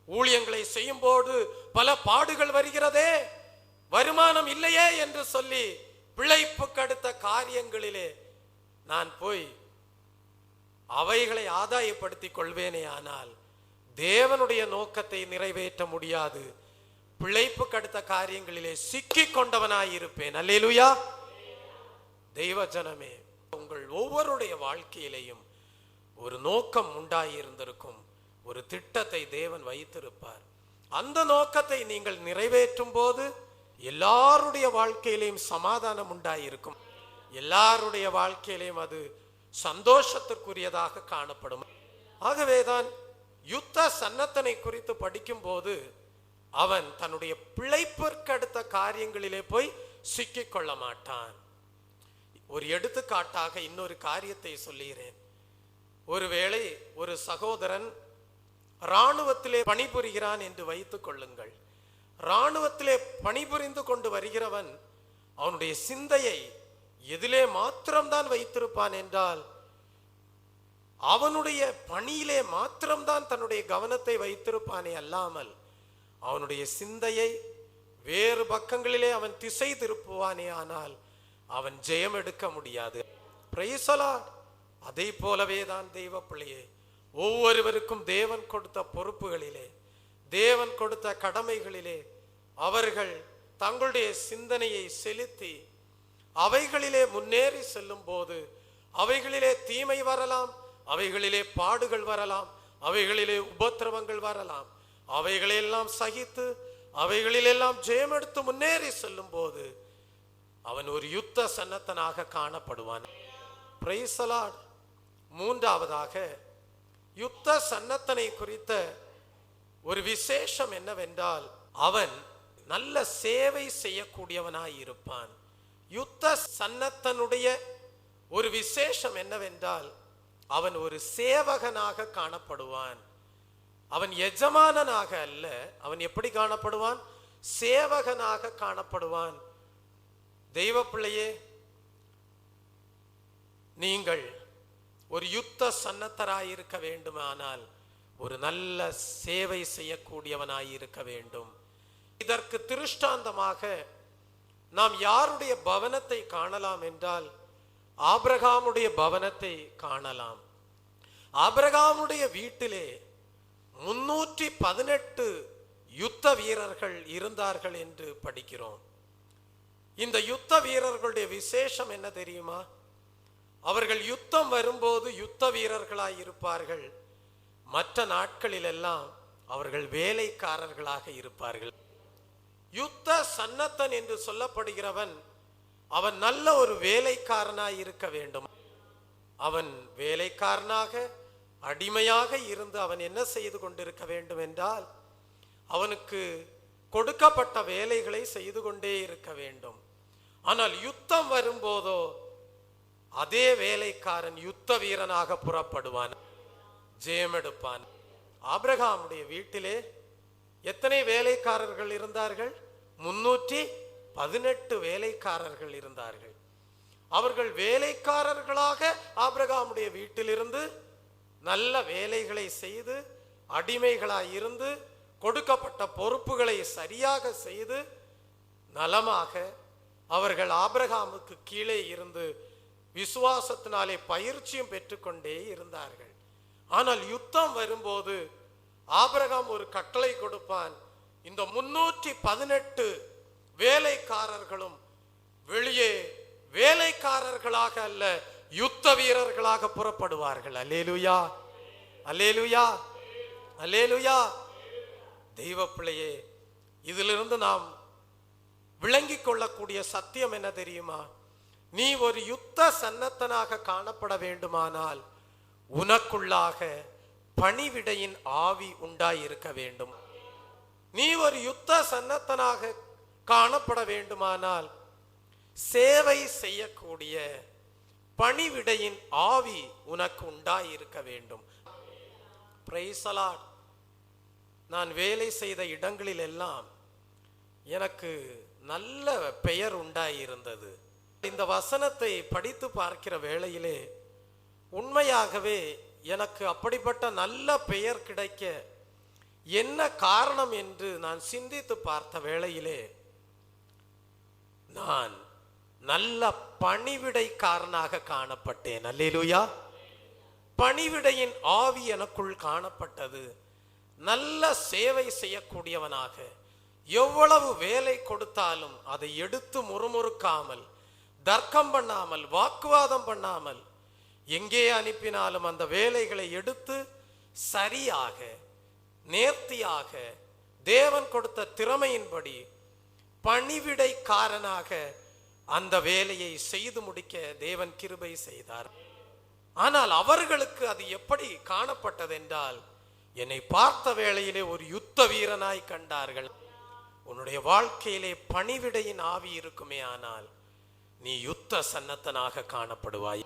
ஊழியங்களை செய்யும் போது பல பாடுகள் வருகிறதே, வருமானம் இல்லையே என்று சொல்லி பிழைப்புக்கு அடுத்த காரியங்களிலே நான் போய் அவைகளை ஆதாயப்படுத்திக் கொள்வேனே, ஆனால் தேவனுடைய நோக்கத்தை நிறைவேற்ற முடியாது. பிழைப்புக்கு அடுத்த காரியங்களிலே சிக்கிக் கொண்டவனாயிருப்பேன். அல்லேலூயா. தெய்வ ஜனமே, உங்கள் ஒவ்வொருடைய வாழ்க்கையிலேயும் ஒரு நோக்கம் உண்டாயிருந்திருக்கும், ஒரு திட்டத்தை தேவன் வைத்திருப்பார். அந்த நோக்கத்தை நீங்கள் நிறைவேற்றும் போது எல்லாருடைய வாழ்க்கையிலையும் சமாதானம் உண்டாயிருக்கும், எல்லாருடைய வாழ்க்கையிலையும் அது சந்தோஷத்திற்குரியதாக காணப்படும். ஆகவேதான் யுத்த சன்னத்தனை குறித்து படிக்கும் போது அவன் தன்னுடைய பிழைப்பிற்கு அடுத்த காரியங்களிலே போய் சிக்கிக் கொள்ள மாட்டான். ஒரு எடுத்துக்காட்டாக இன்னொரு காரியத்தை சொல்லுகிறேன். ஒருவேளை ஒரு சகோதரன் இராணுவத்திலே பணிபுரிகிறான் என்று வைத்துக் கொள்ளுங்கள். இராணுவத்திலே பணிபுரிந்து கொண்டு வருகிறவன் அவனுடைய சிந்தையை எதிலே மாத்திரம்தான் வைத்திருப்பான் என்றால், அவனுடைய பணியிலே மாத்திரம்தான் தன்னுடைய கவனத்தை வைத்திருப்பானே அல்லாமல் அவனுடைய சிந்தையை வேறு பக்கங்களிலே அவன் திசை திருப்புவானே, ஆனால் அவன் ஜெயம் எடுக்க முடியாது. Praise the Lord. அதை போலவே தான் தெய்வ பிள்ளையே, ஒவ்வொருவருக்கும் தேவன் கொடுத்த பொறுப்புகளிலே, தேவன் கொடுத்த கடமைகளிலே அவர்கள் தங்களுடைய சிந்தனையை செலுத்தி அவைகளிலே முன்னேறி செல்லும் போது அவைகளிலே தீமை வரலாம், அவைகளிலே பாடுகள் வரலாம், அவைகளிலே உபத்திரவங்கள் வரலாம், அவைகளெல்லாம் சகித்து அவைகளிலெல்லாம் ஜெயம் எடுத்து முன்னேறி செல்லும் போது அவன் ஒரு யுத்த சன்னத்தனாக காணப்படுவான். Praise the Lord. மூன்றாவதாக யுத்த சன்னத்தனை குறித்த ஒரு விசேஷம் என்னவென்றால், அவன் நல்ல சேவை செய்யக்கூடியவனாய் இருப்பான். யுத்த சன்னத்தனுடைய ஒரு விசேஷம் என்னவென்றால், அவன் ஒரு சேவகனாக காணப்படுவான். அவன் எஜமானனாக அல்ல, அவன் எப்படி காணப்படுவான்? சேவகனாக காணப்படுவான். தெய்வ பிள்ளையே, நீங்கள் ஒரு யுத்த சன்னத்தராயிருக்க வேண்டுமானால் ஒரு நல்ல சேவை செய்யக்கூடியவனாயிருக்க வேண்டும். இதற்கு திருஷ்டாந்தமாக நாம் யாருடைய பவனத்தை காணலாம் என்றால், ஆபிரகாமுடைய பவனத்தை காணலாம். ஆபிரகாமுடைய வீட்டிலே 318 யுத்த வீரர்கள் இருந்தார்கள் என்று படிக்கிறோம். இந்த யுத்த வீரர்களுடைய விசேஷம் என்ன தெரியுமா? அவர்கள் யுத்தம் வரும்போது யுத்த வீரர்களாய் இருப்பார்கள். மற்ற நாட்களில் எல்லாம் அவர்கள் வேலைக்காரர்களாக இருப்பார்கள். யுத்த சன்னத்தன் என்று சொல்லப்படுகிறவன் அவன் நல்ல ஒரு வேலைக்காரனாய் இருக்க வேண்டும். அவன் வேலைக்காரனாக அடிமையாக இருந்து அவன் என்ன செய்து கொண்டிருக்க வேண்டும் என்றால், அவனுக்கு கொடுக்கப்பட்ட வேலைகளை செய்து கொண்டே இருக்க வேண்டும். ஆனால் யுத்தம் வரும்போதோ அதே வேலைக்காரன் யுத்த வீரனாக புறப்படுவான், ஜெயமெடுப்பான். ஆபிரகாமுடைய வீட்டிலே எத்தனை வேலைக்காரர்கள் இருந்தார்கள்? 318 வேலைக்காரர்கள் இருந்தார்கள். அவர்கள் வேலைக்காரர்களாக ஆபிரகாமுடைய வீட்டிலிருந்து நல்ல வேலைகளை செய்து அடிமைகளாய் இருந்து கொடுக்கப்பட்ட பொறுப்புகளை சரியாக செய்து நலமாக அவர்கள் ஆபிரகாமுக்கு கீழே இருந்து விசுவாசத்தினாலே பயிற்சியும் பெற்றுக்கொண்டே இருந்தார்கள். ஆனால் யுத்தம் வரும்போது ஆபிரகாம் ஒரு கட்டளை கொடுப்பான். இந்த 318 வேலைக்காரர்களும் வெளியே வேலைக்காரர்களாக அல்ல, யுத்த வீரர்களாக புறப்படுவார்கள். அல்லேலூயா, அல்லேலூயா, அல்லேலூயா. தெய்வ பிள்ளையே, இதிலிருந்து நாம் விளங்கிக் கொள்ளக்கூடிய சத்தியம் என்ன தெரியுமா? நீ ஒரு யுத்த சன்னத்தனாக காணப்பட வேண்டுமானால் உனக்குள்ளாக பணிவிடையின் ஆவி உண்டாயிருக்க வேண்டும். நீ ஒரு யுத்த சன்னத்தனாக காணப்பட வேண்டுமானால் சேவை செய்யக்கூடிய பணிவிடையின் ஆவி உனக்கு உண்டாயிருக்க வேண்டும். Praise the Lord. நான் வேலை செய்த இடங்களில் எல்லாம் எனக்கு நல்ல பெயர் உண்டாயிருந்தது. இந்த வசனத்தை படித்து பார்க்கிற வேளையிலே உண்மையாகவே எனக்கு அப்படிப்பட்ட நல்ல பெயர் கிடைக்க என்ன காரணம் என்று நான் சிந்தித்து பார்த்த வேளையிலே நான் நல்ல பணிவிடைக்காரனாக காணப்பட்டேன். அல்லேலூயா. பணிவிடையின் ஆவி எனக்குள் காணப்பட்டது. நல்ல சேவை செய்யக்கூடியவனாக, எவ்வளவு வேலை கொடுத்தாலும் அதை எடுத்து முறுமுறுக்காமல், தர்க்கம் பண்ணாமல், வாக்குவாதம் பண்ணாமல், எங்கே அனுப்பினாலும் அந்த வேலைகளை எடுத்து சரியாக நேர்த்தியாக தேவன் கொடுத்த திறமையின்படி பணிவிடைக்காரனாக அந்த வேலையை செய்து முடிக்க தேவன் கிருபை செய்தார். ஆனால் அவர்களுக்கு அது எப்படி காணப்பட்டது என்றால், என்னை பார்த்த வேளையிலே ஒரு யுத்த வீரனாய் கண்டார்கள். உன்னுடைய வாழ்க்கையிலே பணிவிடையின் ஆவி இருக்குமே ஆனால் நீ யுத்த சன்னத்தனாக காணப்படுவாய்.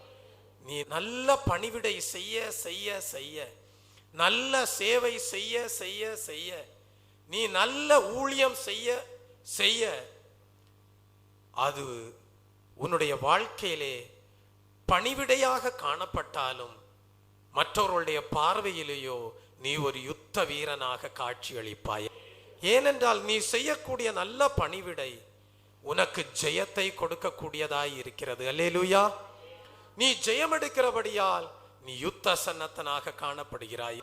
நீ நல்ல பணிவிடை செய்ய செய்ய செய்ய, நல்ல சேவை செய்ய செய்ய செய்ய, நீ நல்ல ஊழியம் செய்ய செய்ய, அது உன்னுடைய வாழ்க்கையிலே பணிவிடையாக காணப்பட்டாலும் மற்றவர்களுடைய பார்வையிலேயோ நீ ஒரு யுத்த வீரனாக காட்சியளிப்பாய். ஏனென்றால் நீ செய்யக்கூடிய நல்ல பணிவிடை உனக்கு ஜெயத்தை கொடுக்கக்கூடியதாய் இருக்கிறது. அல்லேலூயா. நீ ஜெயம் எடுக்கிறபடியால் நீ யுத்த சன்னத்தனாக காணப்படுகிறாய்.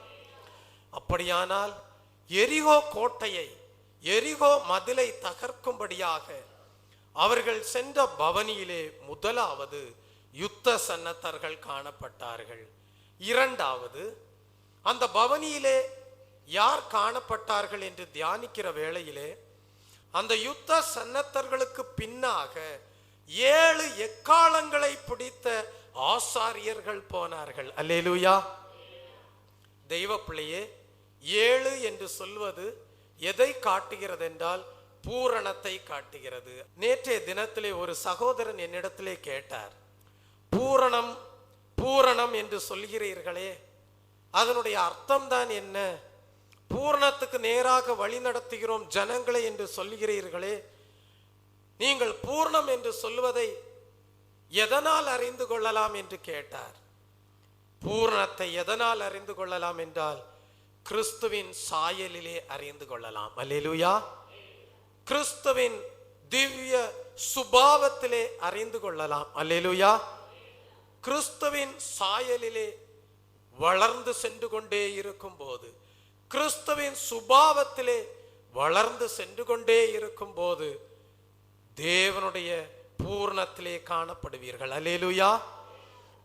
அப்படியானால் எரிகோ கோட்டையை, எரிகோ மதிலை தகர்க்கும்படியாக அவர்கள் சென்ற பவனியிலே முதலாவது யுத்த சன்னத்தர்கள் காணப்பட்டார்கள். இரண்டாவது, அந்த பவனியிலே யார் காணப்பட்டார்கள் என்று தியானிக்கிற வேளையிலே அந்த யுத்த சன்னத்தர்களுக்கு பின்னாக 7 எக்காளங்களை பிடித்த ஆசாரியர்கள் போனார்கள். அல்லேலூயா. தெய்வ பிள்ளையே, 7 என்று சொல்வது எதை காட்டுகிறது என்றால் பூரணத்தை காட்டுகிறது. நேற்றைய தினத்திலே ஒரு சகோதரன் என்னிடத்திலே கேட்டார், பூரணம் பூரணம் என்று சொல்கிறீர்களே, அதனுடைய அர்த்தம் தான் என்ன? பூரணத்துக்கு நேராக வழி நடத்துகிறோம் ஜனங்களை என்று சொல்கிறீர்களே, நீங்கள் பூர்ணம் என்று சொல்வதை எதனால் அறிந்து கொள்ளலாம் என்று கேட்டார். பூரணத்தை எதனால் அறிந்து கொள்ளலாம் என்றால் கிறிஸ்துவின் சாயலிலே அறிந்து கொள்ளலாம். அல்லேலூயா. கிறிஸ்துவின் திவ்ய சுபாவத்திலே அறிந்து கொள்ளலாம். அல்லேலூயா. கிறிஸ்துவின் சாயலிலே வளர்ந்து சென்று கொண்டே இருக்கும் போது, கிறிஸ்துவின் சுபாவத்திலே வளர்ந்து சென்று கொண்டே இருக்கும் போது தேவனுடைய பூர்ணத்திலே காணப்படுவீர்கள். அல்லேலூயா.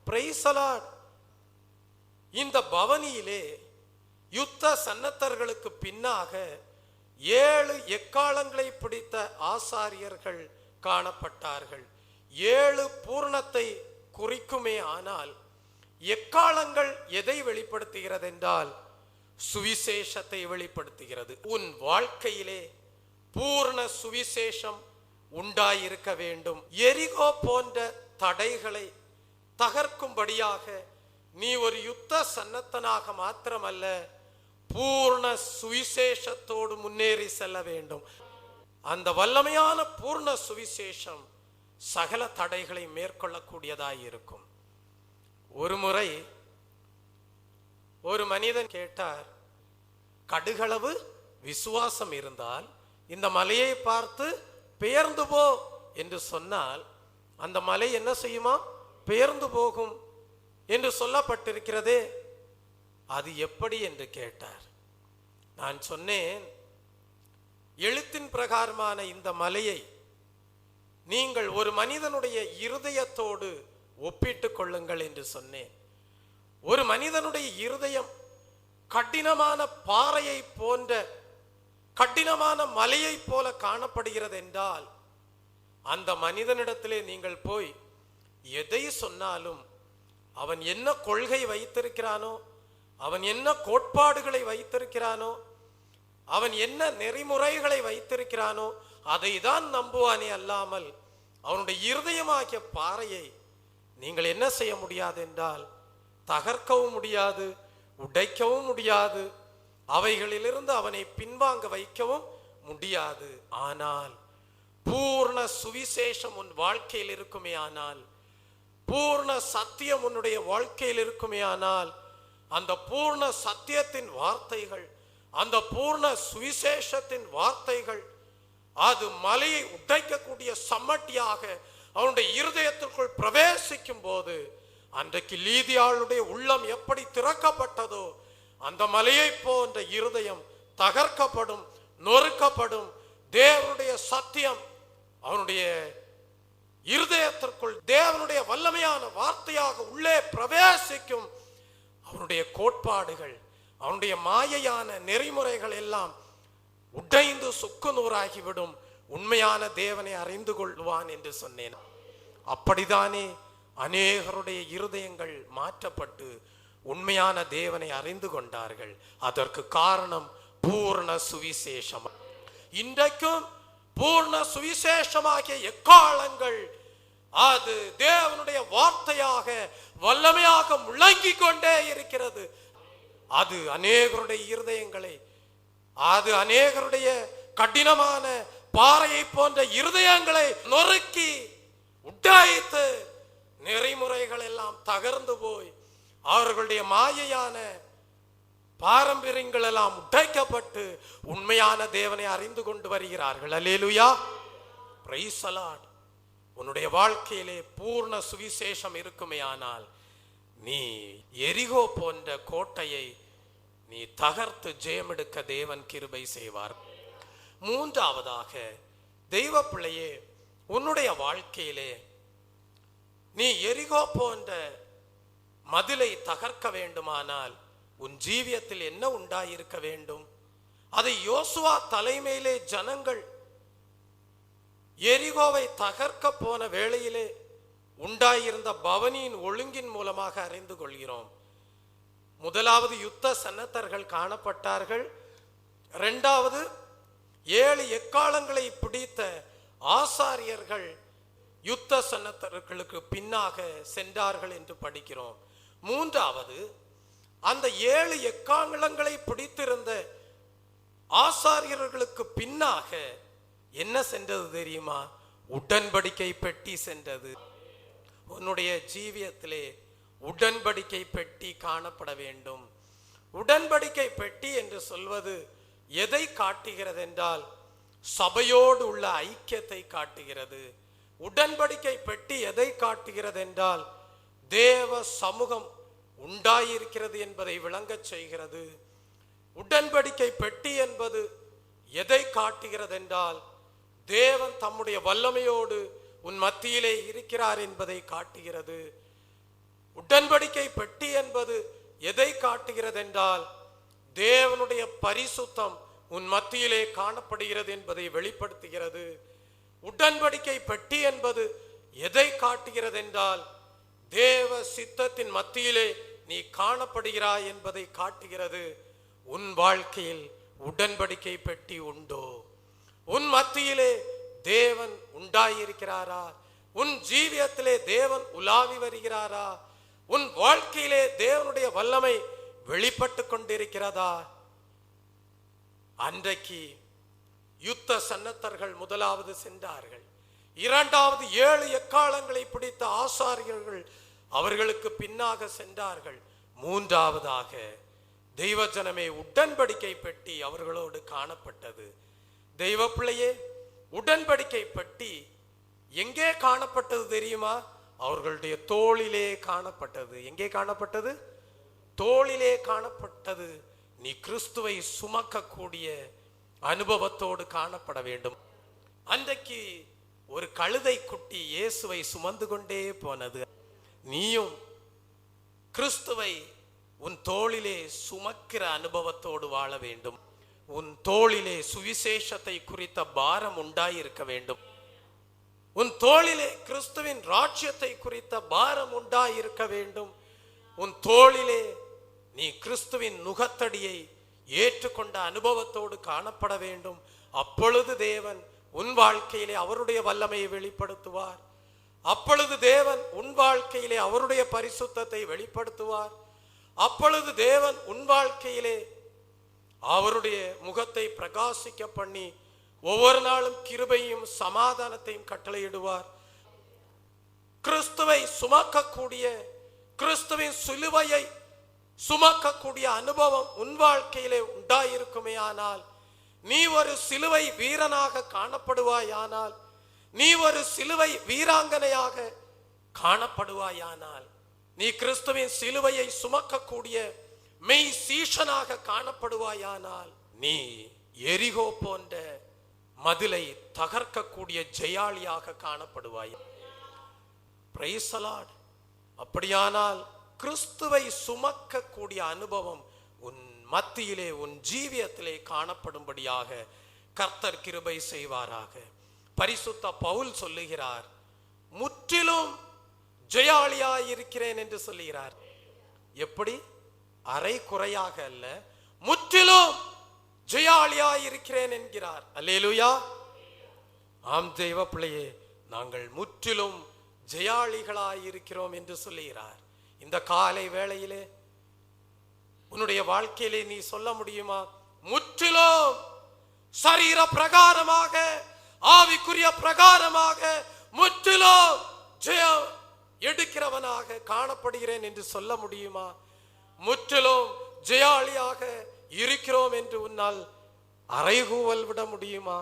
Praise the Lord. இந்த பவனியிலே யுத்த சன்னத்தர்களுக்கு பின்னாக 7 எக்காளங்களை பிடித்த ஆசாரியர்கள் காணப்பட்டார்கள். 7 பூர்ணத்தை குறிக்குமே ஆனால் எக்காளங்கள் எதை வெளிப்படுத்துகிறது என்றால் சுவிசேஷத்தை வெளிப்படுத்துகிறது. உன் வாழ்க்கையிலே பூர்ண சுவிசேஷம் உண்டாயிருக்க வேண்டும். எரிகோ போன்ற தடைகளை தகர்க்கும்படியாக நீ ஒரு யுத்த சன்னத்தனாக மாத்திரமல்ல, பூர்ண சுவிசேஷத்தோடு முன்னேறி செல்ல வேண்டும். அந்த வல்லமையான பூர்ண சுவிசேஷம் சகல தடைகளை மேற்கொள்ளக்கூடியதாய் இருக்கும். ஒரு முறை ஒரு மனிதன் கேட்டார், கடுகளவு விசுவாசம் இருந்தால் இந்த மலையை பார்த்து பெயர்ந்து போ என்று சொன்னால் அந்த மலை என்ன செய்யுமா? பெயர்ந்து போகும் என்று சொல்லப்பட்டிருக்கிறதே, அது எப்படி என்று கேட்டார். நான் சொன்னேன், எழுத்தின் பிரகாரமான இந்த மலையை நீங்கள் ஒரு மனிதனுடைய இருதயத்தோடு ஒப்பிட்டுக் கொள்ளுங்கள் என்று சொன்னேன். ஒரு மனிதனுடைய இருதயம் கடினமான பாறையை போன்ற, கடினமான மலையை போல காணப்படுகிறது என்றால் அந்த மனிதனிடத்திலே நீங்கள் போய் எதை சொன்னாலும் அவன் என்ன கொள்கை வைத்திருக்கிறானோ, அவன் என்ன கோட்பாடுகளை வைத்திருக்கிறானோ, அவன் என்ன நெறிமுறைகளை வைத்திருக்கிறானோ அதை தான் நம்புவானே அல்லாமல் அவனுடைய இருதயமாகிய பாறையை நீங்கள் என்ன செய்ய முடியாது என்றால் தகர்க்கவும் முடியாது, உடைக்கவும் முடியாது, அவைகளிலிருந்து அவனை பின்வாங்க வைக்கவும் முடியாது. ஆனால் பூர்ண சுவிசேஷம் உன் வாழ்க்கையில் இருக்குமே ஆனால், பூர்ண சத்தியம் உன்னுடைய வாழ்க்கையில் இருக்குமே ஆனால், அந்த பூர்ண சத்தியத்தின் வார்த்தைகள் அந்த பூர்ண சுவிசேஷத்தின் வார்த்தைகள் அது மலையை உடைக்கக்கூடிய சம்மட்டியாக அவனுடைய இருதயத்திற்குள் பிரவேசிக்கும் போது, அன்றைக்கு லீதியாளுடைய உள்ளம் எப்படி திறக்கப்பட்டதோ அந்த மலையை போன்ற இருதயம் தகர்க்கப்படும், நொறுக்கப்படும். தேவனுடைய சத்தியம் அவனுடைய இருதயத்திற்குள் தேவனுடைய வல்லமையான வார்த்தையாக உள்ளே பிரவேசிக்கும். அவனுடைய கோட்பாடுகள், அவனுடைய மாயையான நெறிமுறைகள் எல்லாம் உடைந்து சுக்கு நூறாகிவிடும். உண்மையான தேவனை அறிந்து கொள்வான் என்று சொன்னேன். அப்படித்தானே அநேகருடைய இருதயங்கள் மாற்றப்பட்டு உண்மையான தேவனை அறிந்து கொண்டார்கள். அதற்கு காரணம் பூர்ண சுவிசேஷம். இன்றைக்கும் பூர்ண சுவிசேஷமாகிய எக்காலங்கள் அது தேவனுடைய வார்த்தையாக வல்லமையாக முழங்கிக் கொண்டே இருக்கிறது. அது அநேகருடைய இருதயங்களை, அது அநேகருடைய கடினமான பாறையை போன்ற இருதயங்களை நொறுக்கி உட்டாய்த்து நெறிமுறைகள் எல்லாம் தகர்ந்து போய் அவர்களுடைய மாயையான பாரம்பரியங்கள் எல்லாம் உடைக்கப்பட்டு உண்மையான தேவனை அறிந்து கொண்டு வருகிறார்கள். அல்லேலூயா, பிரைஸ் தி லார்ட். உன்னுடைய வாழ்க்கையிலே பூர்ண சுவிசேஷம் இருக்குமேயானால் நீ எரிகோ போன்ற கோட்டையை நீ தகர்த்து ஜெயமெடுக்க தேவன் கிருபை செய்வார். மூன்றாவதாக, தெய்வ பிள்ளையே, உன்னுடைய வாழ்க்கையிலே நீ எரிகோ போன்ற மதிலை தகர்க்க வேண்டுமானால் உன் ஜீவியத்தில் என்ன உண்டாயிருக்க வேண்டும்? அதை யோசுவா தலைமையிலே ஜனங்கள் எரிகோவை தகர்க்க போன வேளையிலே உண்டாயிருந்த பவனியின் ஒழுங்கின் மூலமாக அறிந்து கொள்கிறோம். முதலாவது யுத்த சன்னத்தர்கள் காணப்பட்டார்கள். இரண்டாவது 7 எக்காலங்களை பிடித்த ஆசாரியர்கள் யுத்த சன்னத்தர்களுக்கு பின்னாக சென்றார்கள் என்று படிக்கிறோம். மூன்றாவது, அந்த 7 எக்காலங்களை பிடித்திருந்த ஆசாரியர்களுக்கு பின்னாக என்ன சென்றது தெரியுமா? உடன்படிக்கை பெட்டி சென்றது. உன்னுடைய ஜீவியத்திலே உடன்படிக்கை பெட்டி காணப்பட வேண்டும். உடன்படிக்கை பெட்டி என்று சொல்வது எதை காட்டுகிறது என்றால் சபையோடு உள்ள ஐக்கியத்தை காட்டுகிறது. உடன்படிக்கை பெட்டி எதை காட்டுகிறது என்றால் தேவ சமூகம் உண்டாயிருக்கிறது என்பதை விளங்கச் செய்கிறது. உடன்படிக்கை பெட்டி என்பது எதை காட்டுகிறது என்றால் தேவன் தம்முடைய வல்லமையோடு உன் மத்தியிலே இருக்கிறார் என்பதை காட்டுகிறது. உடன்படிக்கை பெட்டி என்பது எதை காட்டுகிறது என்றால் தேவனுடைய பரிசுத்தம் உன் மத்தியிலே காணப்படுகிறது என்பதை வெளிப்படுத்துகிறது. உடன்படிக்கை பெட்டி என்பது எதை காட்டுகிறது என்றால் தேவ சித்தத்தின் மத்தியிலே நீ காணப்படுகிறாய் என்பதை காட்டுகிறது. உன் வாழ்க்கையில் உடன்படிக்கை பெட்டி உண்டோ? உன் மத்தியிலே தேவன் உண்டாயிருக்கிறாரா? உன் ஜீவியத்திலே தேவன் உலாவி வருகிறாரா? உன் வாழ்க்கையிலே தேவனுடைய வல்லமை வெளிப்பட்டு கொண்டிருக்கிறதா? அன்றைக்கு யுத்த சன்னத்தர்கள் முதலாவது சென்றார்கள். இரண்டாவது 7 எக்காலங்களை பிடித்த ஆசாரியர்கள் அவர்களுக்கு பின்னாக சென்றார்கள். மூன்றாவதாக தெய்வ ஜனமே உடன்படிக்கை பெட்டி அவர்களோடு காணப்பட்டது. தெய்வ பிள்ளையே, உடன்படிக்கை பெட்டி எங்கே காணப்பட்டது தெரியுமா? அவர்களுடைய தோளிலே காணப்பட்டது. எங்கே காணப்பட்டது? தோளிலே காணப்பட்டது. நீ கிறிஸ்துவை சுமக்கக்கூடிய அனுபவத்தோடு காணப்பட வேண்டும். அன்றைக்கு ஒரு கழுதை குட்டி இயேசுவை சுமந்து கொண்டே போனது. நீயும் கிறிஸ்துவை உன் தோளிலே சுமக்கிற அனுபவத்தோடு வாழ வேண்டும். உன் தோளிலே சுவிசேஷத்தை குறித்த பாரம் உண்டாயிருக்க வேண்டும். உன் தோளிலே கிறிஸ்துவின் ராஜ்யத்தை குறித்த பாரம் உண்டாயிருக்க வேண்டும். உன் தோளிலே நீ கிறிஸ்துவின் நுகத்தடியை ஏற்றுக்கொண்ட அனுபவத்தோடு காணப்பட வேண்டும். அப்பொழுது தேவன் உன் வாழ்க்கையிலே அவருடைய வல்லமையை வெளிப்படுத்துவார். அப்பொழுது தேவன் உன் வாழ்க்கையிலே அவருடைய பரிசுத்தத்தை வெளிப்படுத்துவார். அப்பொழுது தேவன் உன் வாழ்க்கையிலே அவருடைய முகத்தை பிரகாசிக்க பண்ணி ஒவ்வொரு நாளும் கிருபையும் சமாதானத்தையும் கட்டளையிடுவார். கிறிஸ்துவை சுமக்கக்கூடிய, கிறிஸ்துவின் சிலுவையை சுமக்கக்கூடிய அனுபவம் உன் வாழ்க்கையிலே உண்டாயிருக்குமே ஆனால், நீ ஒரு சிலுவை வீரனாக காணப்படுவாயானால், நீ ஒரு சிலுவை வீராங்கனையாக காணப்படுவாயானால், நீ கிறிஸ்துவின் சிலுவையை சுமக்கக்கூடிய மெய் சீஷனாக காணப்படுவாயானால், நீ எரிகோ போன்ற மதிலை தகர்க்கக்கூடிய ஜெயாளியாக காணப்படுவாய். Praise the Lord. அப்படியானால் கிறிஸ்துவை சுமக்கக்கூடிய அனுபவம் உன் மத்தியிலே, உன் ஜீவியத்திலே காணப்படும்படியாக கர்த்தர் கிருபை செய்வாராக. பரிசுத்த பவுல் சொல்லுகிறார், முற்றிலும் ஜெயாளியாய் இருக்கிறேன் என்று சொல்லுகிறார். எப்படி? அரை குறையாக அல்ல, முற்றிலும் ஜெயாளியாய் இருக்கிறேன் என்கிறார். அல்லேலூயா. ஆம் தெய்வ பிள்ளையே, நாங்கள் முற்றிலும் ஜெயாளிகளாய் இருக்கிறோம் என்று சொல்லுகிறார். இந்த காலை வேளையிலே உன்னுடைய வாழ்க்கையிலே நீ சொல்ல முடியுமா? முற்றிலும் சரீர பிரகாரமாக, ஆவிக்குரிய பிரகாரமாக முற்றிலும் ஜெயம் எடுக்கிறவனாக காணப்படுகிறேன் என்று சொல்ல முடியுமா? முற்றிலும் ஜெயாளியாக இருக்கிறோம் என்று உன்னால் அறைகூவல் விட முடியுமா?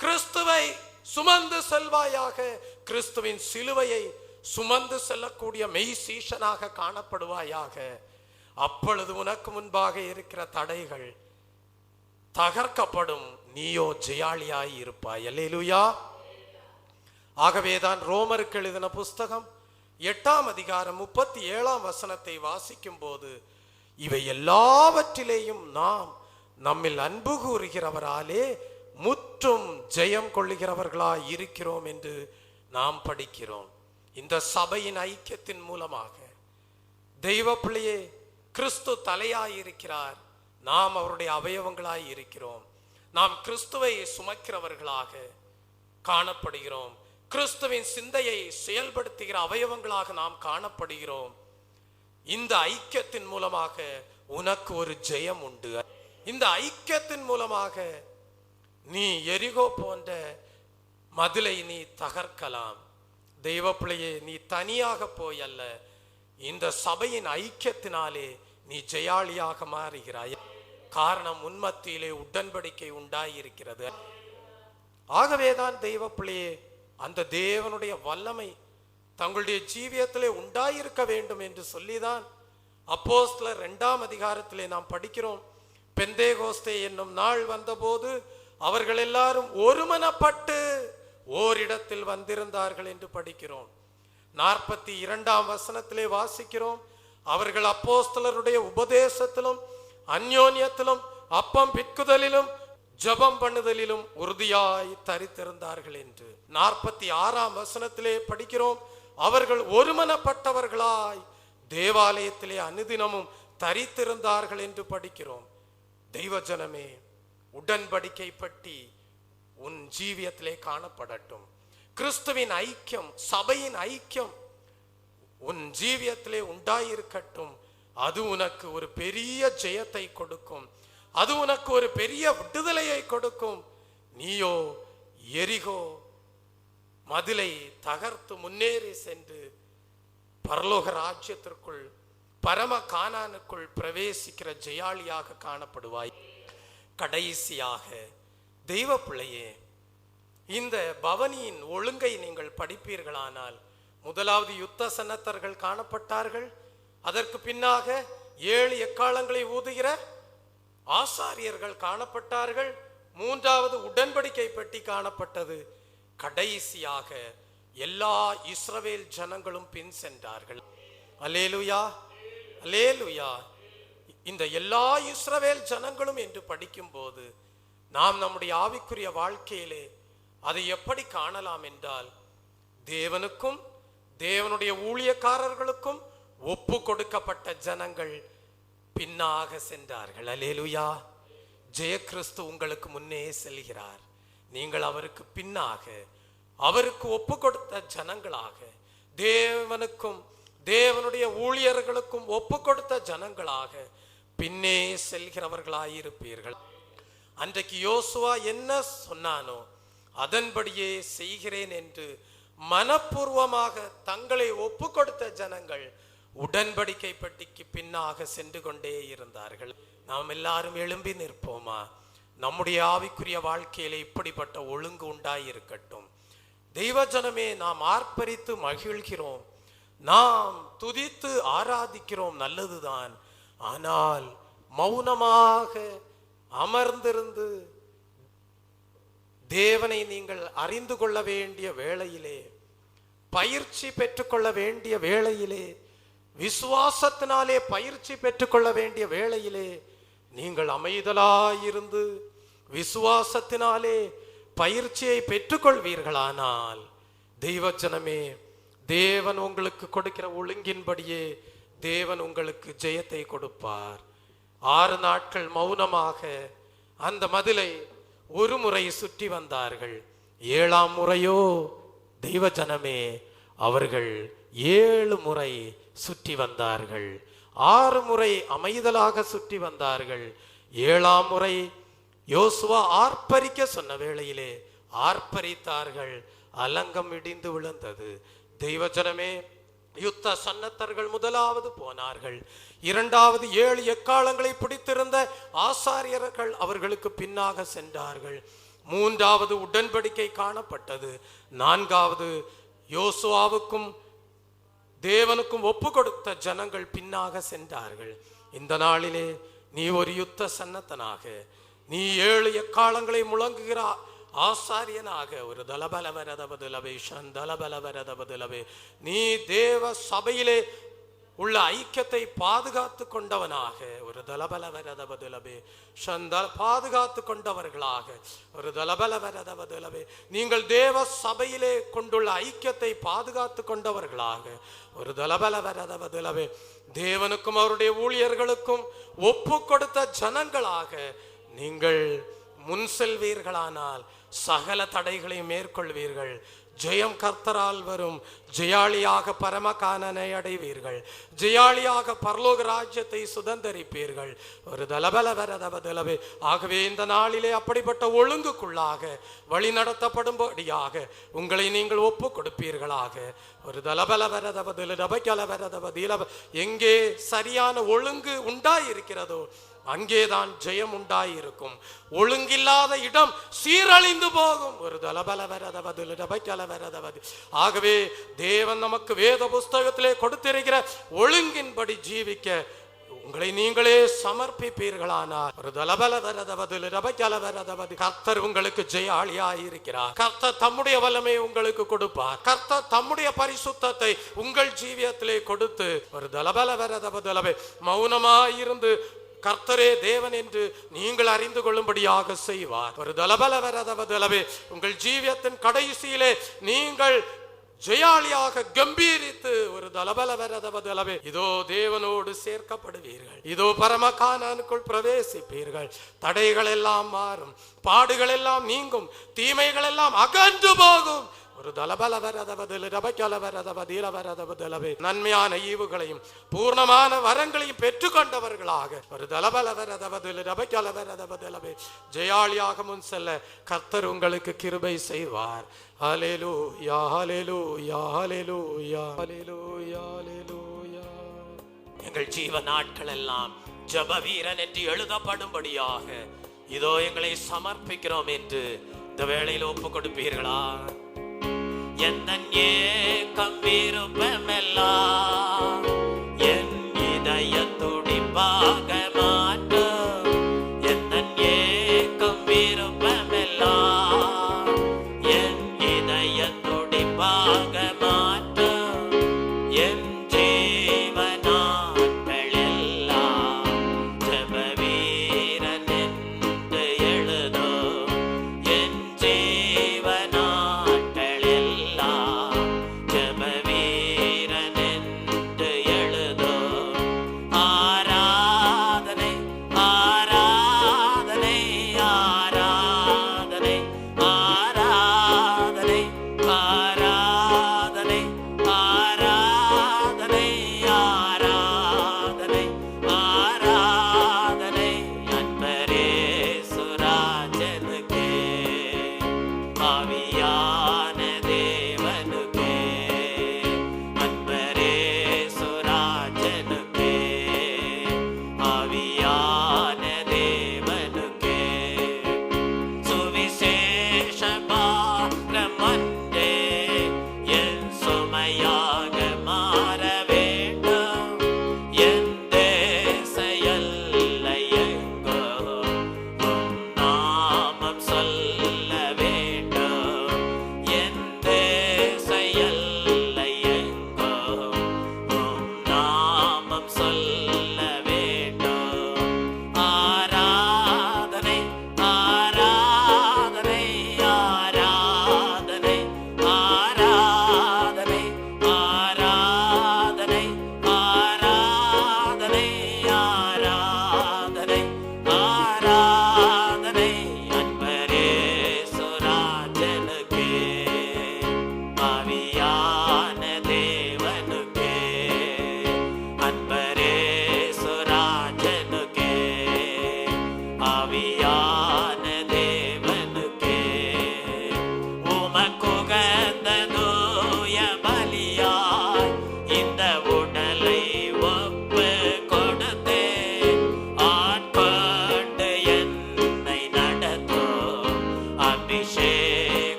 கிறிஸ்துவை சுமந்து செல்வாயாக, கிறிஸ்துவின் சிலுவையை சுமந்து செல்லக்கூடிய மெய் சீஷனாக காணப்படுவாயாக. அப்பொழுது உனக்கு முன்பாக இருக்கிற தடைகள் தகர்க்கப்படும், நீயோ ஜெயாளியாய் இருப்பாய். அல்லேலூயா. ஆகவேதான் ரோமருக்கு எழுதின புஸ்தகம் 8ஆம் அதிகாரம் 37ஆம் வசனத்தை வாசிக்கும் போது, இவை எல்லாவற்றிலேயும் நாம் நம்மில் அன்பு கூறுகிறவராலே முற்றும் ஜெயம் கொள்ளுகிறவர்களாய் இருக்கிறோம் என்று நாம் படிக்கிறோம். இந்த சபையின் ஐக்கியத்தின் மூலமாக தெய்வ பிள்ளையே, கிறிஸ்து தலையாய் இருக்கிறார், நாம் அவருடைய அவயவங்களாய் இருக்கிறோம். நாம் கிறிஸ்துவை சுமக்கிறவர்களாக காணப்படுகிறோம். கிறிஸ்துவின் சிந்தையை செயல்படுத்துகிற அவயவங்களாக நாம் காணப்படுகிறோம். இந்த ஐக்கியத்தின் மூலமாக உனக்கு ஒரு ஜெயம் உண்டு. இந்த ஐக்கியத்தின் மூலமாக நீ எரிகோ போன்ற மதிலை நீ தகர்க்கலாம். தெய்வ பிள்ளையே, நீ தனியாக போய் அல்ல, இந்த சபையின் ஐக்கியத்தினாலே நீ ஜெயாளியாக மாறுகிறாய். காரணம், உன்மத்தியிலே உடன்படிக்கை உண்டாயிருக்கிறது. ஆகவேதான் தெய்வ பிள்ளையே, அந்த தேவனுடைய வல்லமை தங்களுடைய ஜீவியத்திலே உண்டாயிருக்க வேண்டும் என்று சொல்லிதான் அப்போஸ்தலர் 2ஆம் அதிகாரத்திலே நாம் படிக்கிறோம். பெந்தேகோஸ்தே என்னும் நாள் வந்தபோது அவர்கள் எல்லாரும் ஒருமனப்பட்டு ஓரிடத்தில் வந்திருந்தார்கள் என்று படிக்கிறோம். 42ஆம் வசனத்திலே வாசிக்கிறோம், அவர்கள் அப்போஸ்தலருடைய உபதேசத்திலும் அந்யோன்யத்திலும் அப்பம் பிற்குதலிலும் ஜபம் பண்ணுதலிலும் உறுதியாய் தரித்திருந்தார்கள் என்று. 46ஆம் வசனத்திலே படிக்கிறோம், அவர்கள் ஒருமனப்பட்டவர்களாய் தேவாலயத்திலே அனுதினமும் தரித்திருந்தார்கள் என்று படிக்கிறோம். தெய்வ ஜனமே, உடன்படிக்கை பற்றி உன் ஜீவியத்திலே காணப்படட்டும். கிறிஸ்துவின் ஐக்கியம், சபையின் ஐக்கியம் உன் ஜீவியத்திலே உண்டாயிருக்கட்டும். அது உனக்கு ஒரு பெரிய ஜெயத்தை கொடுக்கும். அது உனக்கு ஒரு பெரிய விடுதலையை கொடுக்கும். நீயோ எரிகோ மதிலை தகர்த்து முன்னேறி சென்று பரலோக ராஜ்யத்திற்குள், பரம கானானுக்குள் பிரவேசிக்கிற ஜெயாளியாக காணப்படுவாய். கடைசியாக தெய்வ பிள்ளையே, இந்த பவனியின் ஒழுங்கை நீங்கள் படிப்பீர்களானால், முதலாவது யுத்த சன்னத்தர்கள் காணப்பட்டார்கள். அதற்கு பின்னாக 7 எக்காளங்களை ஊதுகிற ஆசாரியர்கள் காணப்பட்டார்கள். 3வது உடன்படிக்கை பெட்டி காணப்பட்டது. கடைசியாக எல்லா இஸ்ரவேல் ஜனங்களும் பின் சென்றார்கள். அல்லேலூயா, அல்லேலூயா. இந்த எல்லா இஸ்ரவேல் ஜனங்களும் என்று படிக்கும் போது நாம் நம்முடைய ஆவிக்குரிய வாழ்க்கையிலே அதை எப்படி காணலாம் என்றால், தேவனுக்கும் தேவனுடைய ஊழியக்காரர்களுக்கும் ஒப்பு கொடுக்கப்பட்ட ஜனங்கள் பின்னாக சென்றார்கள். அல்லேலூயா. ஜெய கிறிஸ்து உங்களுக்கு முன்னே செல்கிறார். நீங்கள் அவருக்கு பின்னாக, அவருக்கு ஒப்பு கொடுத்த ஜனங்களாக, தேவனுக்கும் தேவனுடைய ஊழியர்களுக்கும் ஒப்பு கொடுத்த ஜனங்களாக பின்னே செல்கிறவர்களாயிருப்பீர்கள். அன்றைக்கு யோசுவா என்ன சொன்னானோ அதன்படியே செய்கிறேன் என்று மனப்பூர்வமாக தங்களை ஒப்பு கொடுத்த ஜனங்கள் உடன்படிக்கை பெட்டிக்கு பின்னாக சென்று கொண்டே இருந்தார்கள். நாம் எல்லாரும் எழும்பி நிற்போமா? நம்முடைய ஆவிக்குரிய வாழ்க்கையிலே இப்படிப்பட்ட ஒழுங்கு உண்டாயிருக்கட்டும். தெய்வஜனமே, நாம் ஆர்ப்பரித்து மகிழ்கிறோம், நாம் துதித்து ஆராதிக்கிறோம், நல்லதுதான். ஆனால் மௌனமாக அமர்ந்திருந்து தேவனை நீங்கள் அறிந்து கொள்ள வேண்டிய வேளையிலே, பயிற்சி பெற்றுக்கொள்ள வேண்டிய வேளையிலே, விசுவாசத்தினாலே பயிற்சி பெற்றுக்கொள்ள வேண்டிய வேளையிலே நீங்கள் அமைதலாயிருந்து விசுவாசத்தினாலே பயிற்சியை பெற்றுக்கொள்வீர்களானால், தெய்வஜனமே, தேவன் உங்களுக்கு கொடுக்கிற ஒழுங்கின்படியே தேவன் உங்களுக்கு ஜெயத்தை கொடுப்பார். 6 நாட்கள் மௌனமாக அந்த மதிலை ஒரு முறை சுற்றி வந்தார்கள். 7ஆம் முறையோ தெய்வஜனமே, அவர்கள் 7 முறை சுற்றி வந்தார்கள். 6 முறை அமைதலாக சுற்றி வந்தார்கள். 7ஆம் முறை யோசுவா ஆர்ப்பரிக்க சொன்ன வேளையிலே ஆர்ப்பரித்தார்கள். அலங்கம் இடிந்து விழுந்தது. தெய்வஜனமே, யுத்த சன்னத்தர்கள் முதலாவது போனார்கள். 2வது 7 எக்காலங்களை பிடித்திருந்த ஆசாரியர்கள் அவர்களுக்கு பின்னாக சென்றார்கள். 3வது உடன்படிக்கை காணப்பட்டது. 4வது யோசுவாவுக்கும் தேவனுக்கும் ஒப்பு கொடுத்த ஜனங்கள் பின்னாக சென்றார்கள். இந்த நாளிலே நீ ஒரு யுத்த சன்னத்தனாக, நீ 7 எக்காலங்களை முழங்குகிற ஆசாரியனாக, ஒரு தலபலவரதபதுலவே சந்தலபலவரதபதுலவே, நீ தேவ சபையிலே உள்ள ஐக்கியத்தை பாதுகாத்து கொண்டவனாக, ஒரு தலபலவரதபதுலவே சந்தல பாதுகாத்து கொண்டவர்களாக, ஒரு தலபலவரதபதுலவே, நீங்கள் தேவ சபையிலே கொண்டுள்ள ஐக்கியத்தை பாதுகாத்து கொண்டவர்களாக, ஒரு தலபலவரதபதுலவே, தேவனுக்கும் அவருடைய ஊழியர்களுக்கும் ஒப்பு கொடுத்த ஜனங்களாக நீங்கள் முன் செல்வீர்களானால் சகல தடைகளையும் மேற்கொள்வீர்கள். ஜெயம் கர்த்தரால் வரும். ஜெயாளியாக பரமகானனை அடைவீர்கள். ஜெயாளியாக பரலோக ராஜ்யத்தை சுதந்தரிப்பீர்கள். ஒரு தலபலவரதபதுலவே. ஆகவே இந்த நாளிலே அப்படிப்பட்ட ஒழுங்குக்குள்ளாக வழி நடத்தப்படும்படியாக உங்களை நீங்கள் ஒப்பு கொடுப்பீர்களாக. ஒரு தலபலவரதபதுலபகலவரதபதில எங்கே சரியான ஒழுங்கு உண்டாயிருக்கிறதோ அங்கேதான் ஜெயம் உண்டாயிருக்கும். ஒழுங்கில்லாத இடம் சீரழிந்து போகும். ஒரு தலபலவரதபதுலபகலவரதபதி. ஆகவே தேவன் நமக்கு வேத புஸ்தகத்திலே கொடுத்திருக்கிற ஒழுங்கின்படி ஜீவிக்க உங்களை நீங்களே சமர்ப்பிப்பீர்களானார், ஒரு தலபலவரதபதுலபகலவரதபதி, கர்த்தர் உங்களுக்கு ஜெயாளியாயிருக்கிறார். கர்த்தர் தம்முடைய வல்லமை உங்களுக்கு கொடுப்பார். கர்த்தர் தம்முடைய பரிசுத்தத்தை உங்கள் ஜீவியத்திலே கொடுத்து ஒரு தலபலவரதபதுலபே மௌனமாயிருந்து கர்த்தரே தேவன் என்று நீங்கள் அறிந்து கொள்ளும்படியாக செய்வார். ஒரு தலபலவரதபதுலபே உங்கள் ஜீவியத்தின் கடைசியிலே நீங்கள் ஜெயாளியாக கம்பீரித்து ஒரு தலபலவரதபதுலபே இதோ தேவனோடு சேர்க்கப்படுவீர்கள். இதோ பரமகானானுக்குள் பிரவேசிப்பீர்கள். தடைகள் எல்லாம் மாறும், பாடுகள் எல்லாம் நீங்கும், தீமைகள் எல்லாம் அகன்று போகும். ஒரு தலபலவரதபதுலபகலவரதபதிலவரதபதுலபே நன்மையான ஈவுகளையும் பூர்ணமான வரங்களையும் பெற்றுக்கொண்டவர்களாக ஒரு தலபலவரதபதுலபகலவரதபதுலபே ஜெயாளியாக முன் செல்ல கர்த்தர் உங்களுக்கு கிருபை செய்வார். ஹல்லேலூயா, ஹல்லேலூயா, ஹல்லேலூயா, ஹல்லேலூயா, ஹல்லேலூயா. எங்கள் ஜீவ நாட்கள் எல்லாம் ஜெப வீரன் என்று எழுதப்படும்படியாக இதோ எங்களை சமர்ப்பிக்கிறோம் என்று இந்த வேளையில் ஒப்பு கொடுப்பீர்களா? எந்தன் ஏக்கம் விருப்பமெல்லாம் என் இதய துடிப்பாக மாற்றும். எந்தன் ஏக்கம் விருப்பமெல்லாம் என் இதய துடிப்பாக மாற்றும். என் ஜீவநாட்கள் எல்லாம் ஜெப வீரன் என்று எழுதும். என் ஆவியான தேவனுக்கே அன்பரே சுராஜனுக்கே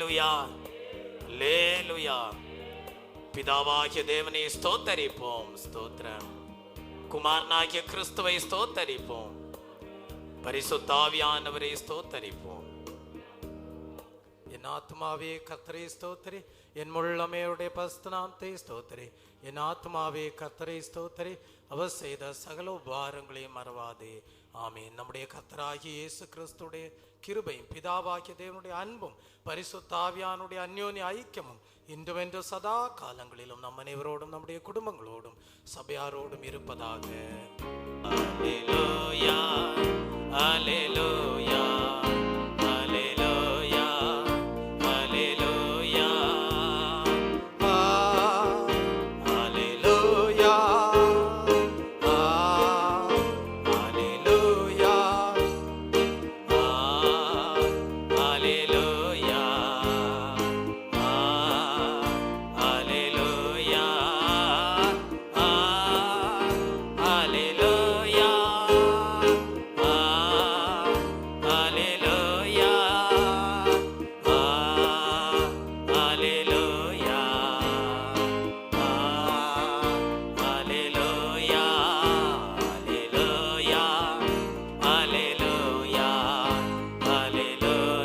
அல்லேலூயா, அல்லேலூயா. பிதாவாகிய தேவனை ஸ்தோத்தரிப்போம், ஸ்தோத்திரம். குமாரனாகிய கிறிஸ்துவை ஸ்தோத்தரிப்போம், பரிசுத்த ஆவியானவரை ஸ்தோத்தரிப்போம். என் ஆத்மாவே கர்த்தரை ஸ்தோத்திரி, என் முள்ளமையுடைய பரிசுத்தநாமத்தை ஸ்தோத்திரி. என் ஆத்மாவே கர்த்தரை ஸ்தோத்திரி, அவர் செய்த சகல உபகாரங்களையும் மறவாதே. ஆமென். நம்முடைய கர்த்தராகிய இயேசு கிறிஸ்துடைய கிருபையும் பிதாவாகிய தேவனுடைய அன்பும் பரிசுத்த ஆவியானுடைய அந்யோன்ய ஐக்கியமும் இன்றுவென்று சதா காலங்களிலும் நம் அனைவரோடும் நம்முடைய குடும்பங்களோடும் சபையாரோடும் இருப்பதாக. அல்லேலூயா, அல்லேலூயா, அல்லேலூயா, அல்லேலூயா. அல்லேலூயா, அல்லேலூயா, அல்லேலூயா, அல்லேலூயா, அல்லேலூயா, அல்லேலூயா, அல்லேலூயா, அல்லேலூயா, அல்லேலூயா, அல்லேலூயா, அல்லேலூயா, அல்லேலூயா,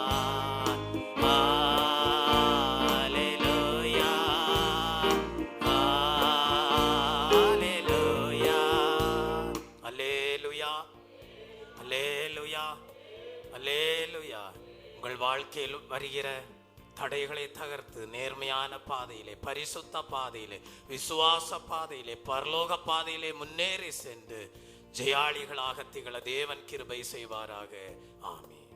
அல்லேலூயா, அல்லேலூயா, அல்லேலூயா, அல்லேலூயா, அல்லேலூயா. உங்கள் வாழ்க்கையில் வருகிற தடைகளை தகர்த்து நேர்மையான பாதையிலே, பரிசுத்த பாதையிலே, விசுவாச பாதையிலே, பரலோக பாதையிலே முன்னேறி சென்று ஜெயாளிகளாக திகழ தேவன் கிருபை செய்வாராக. ஆமென்.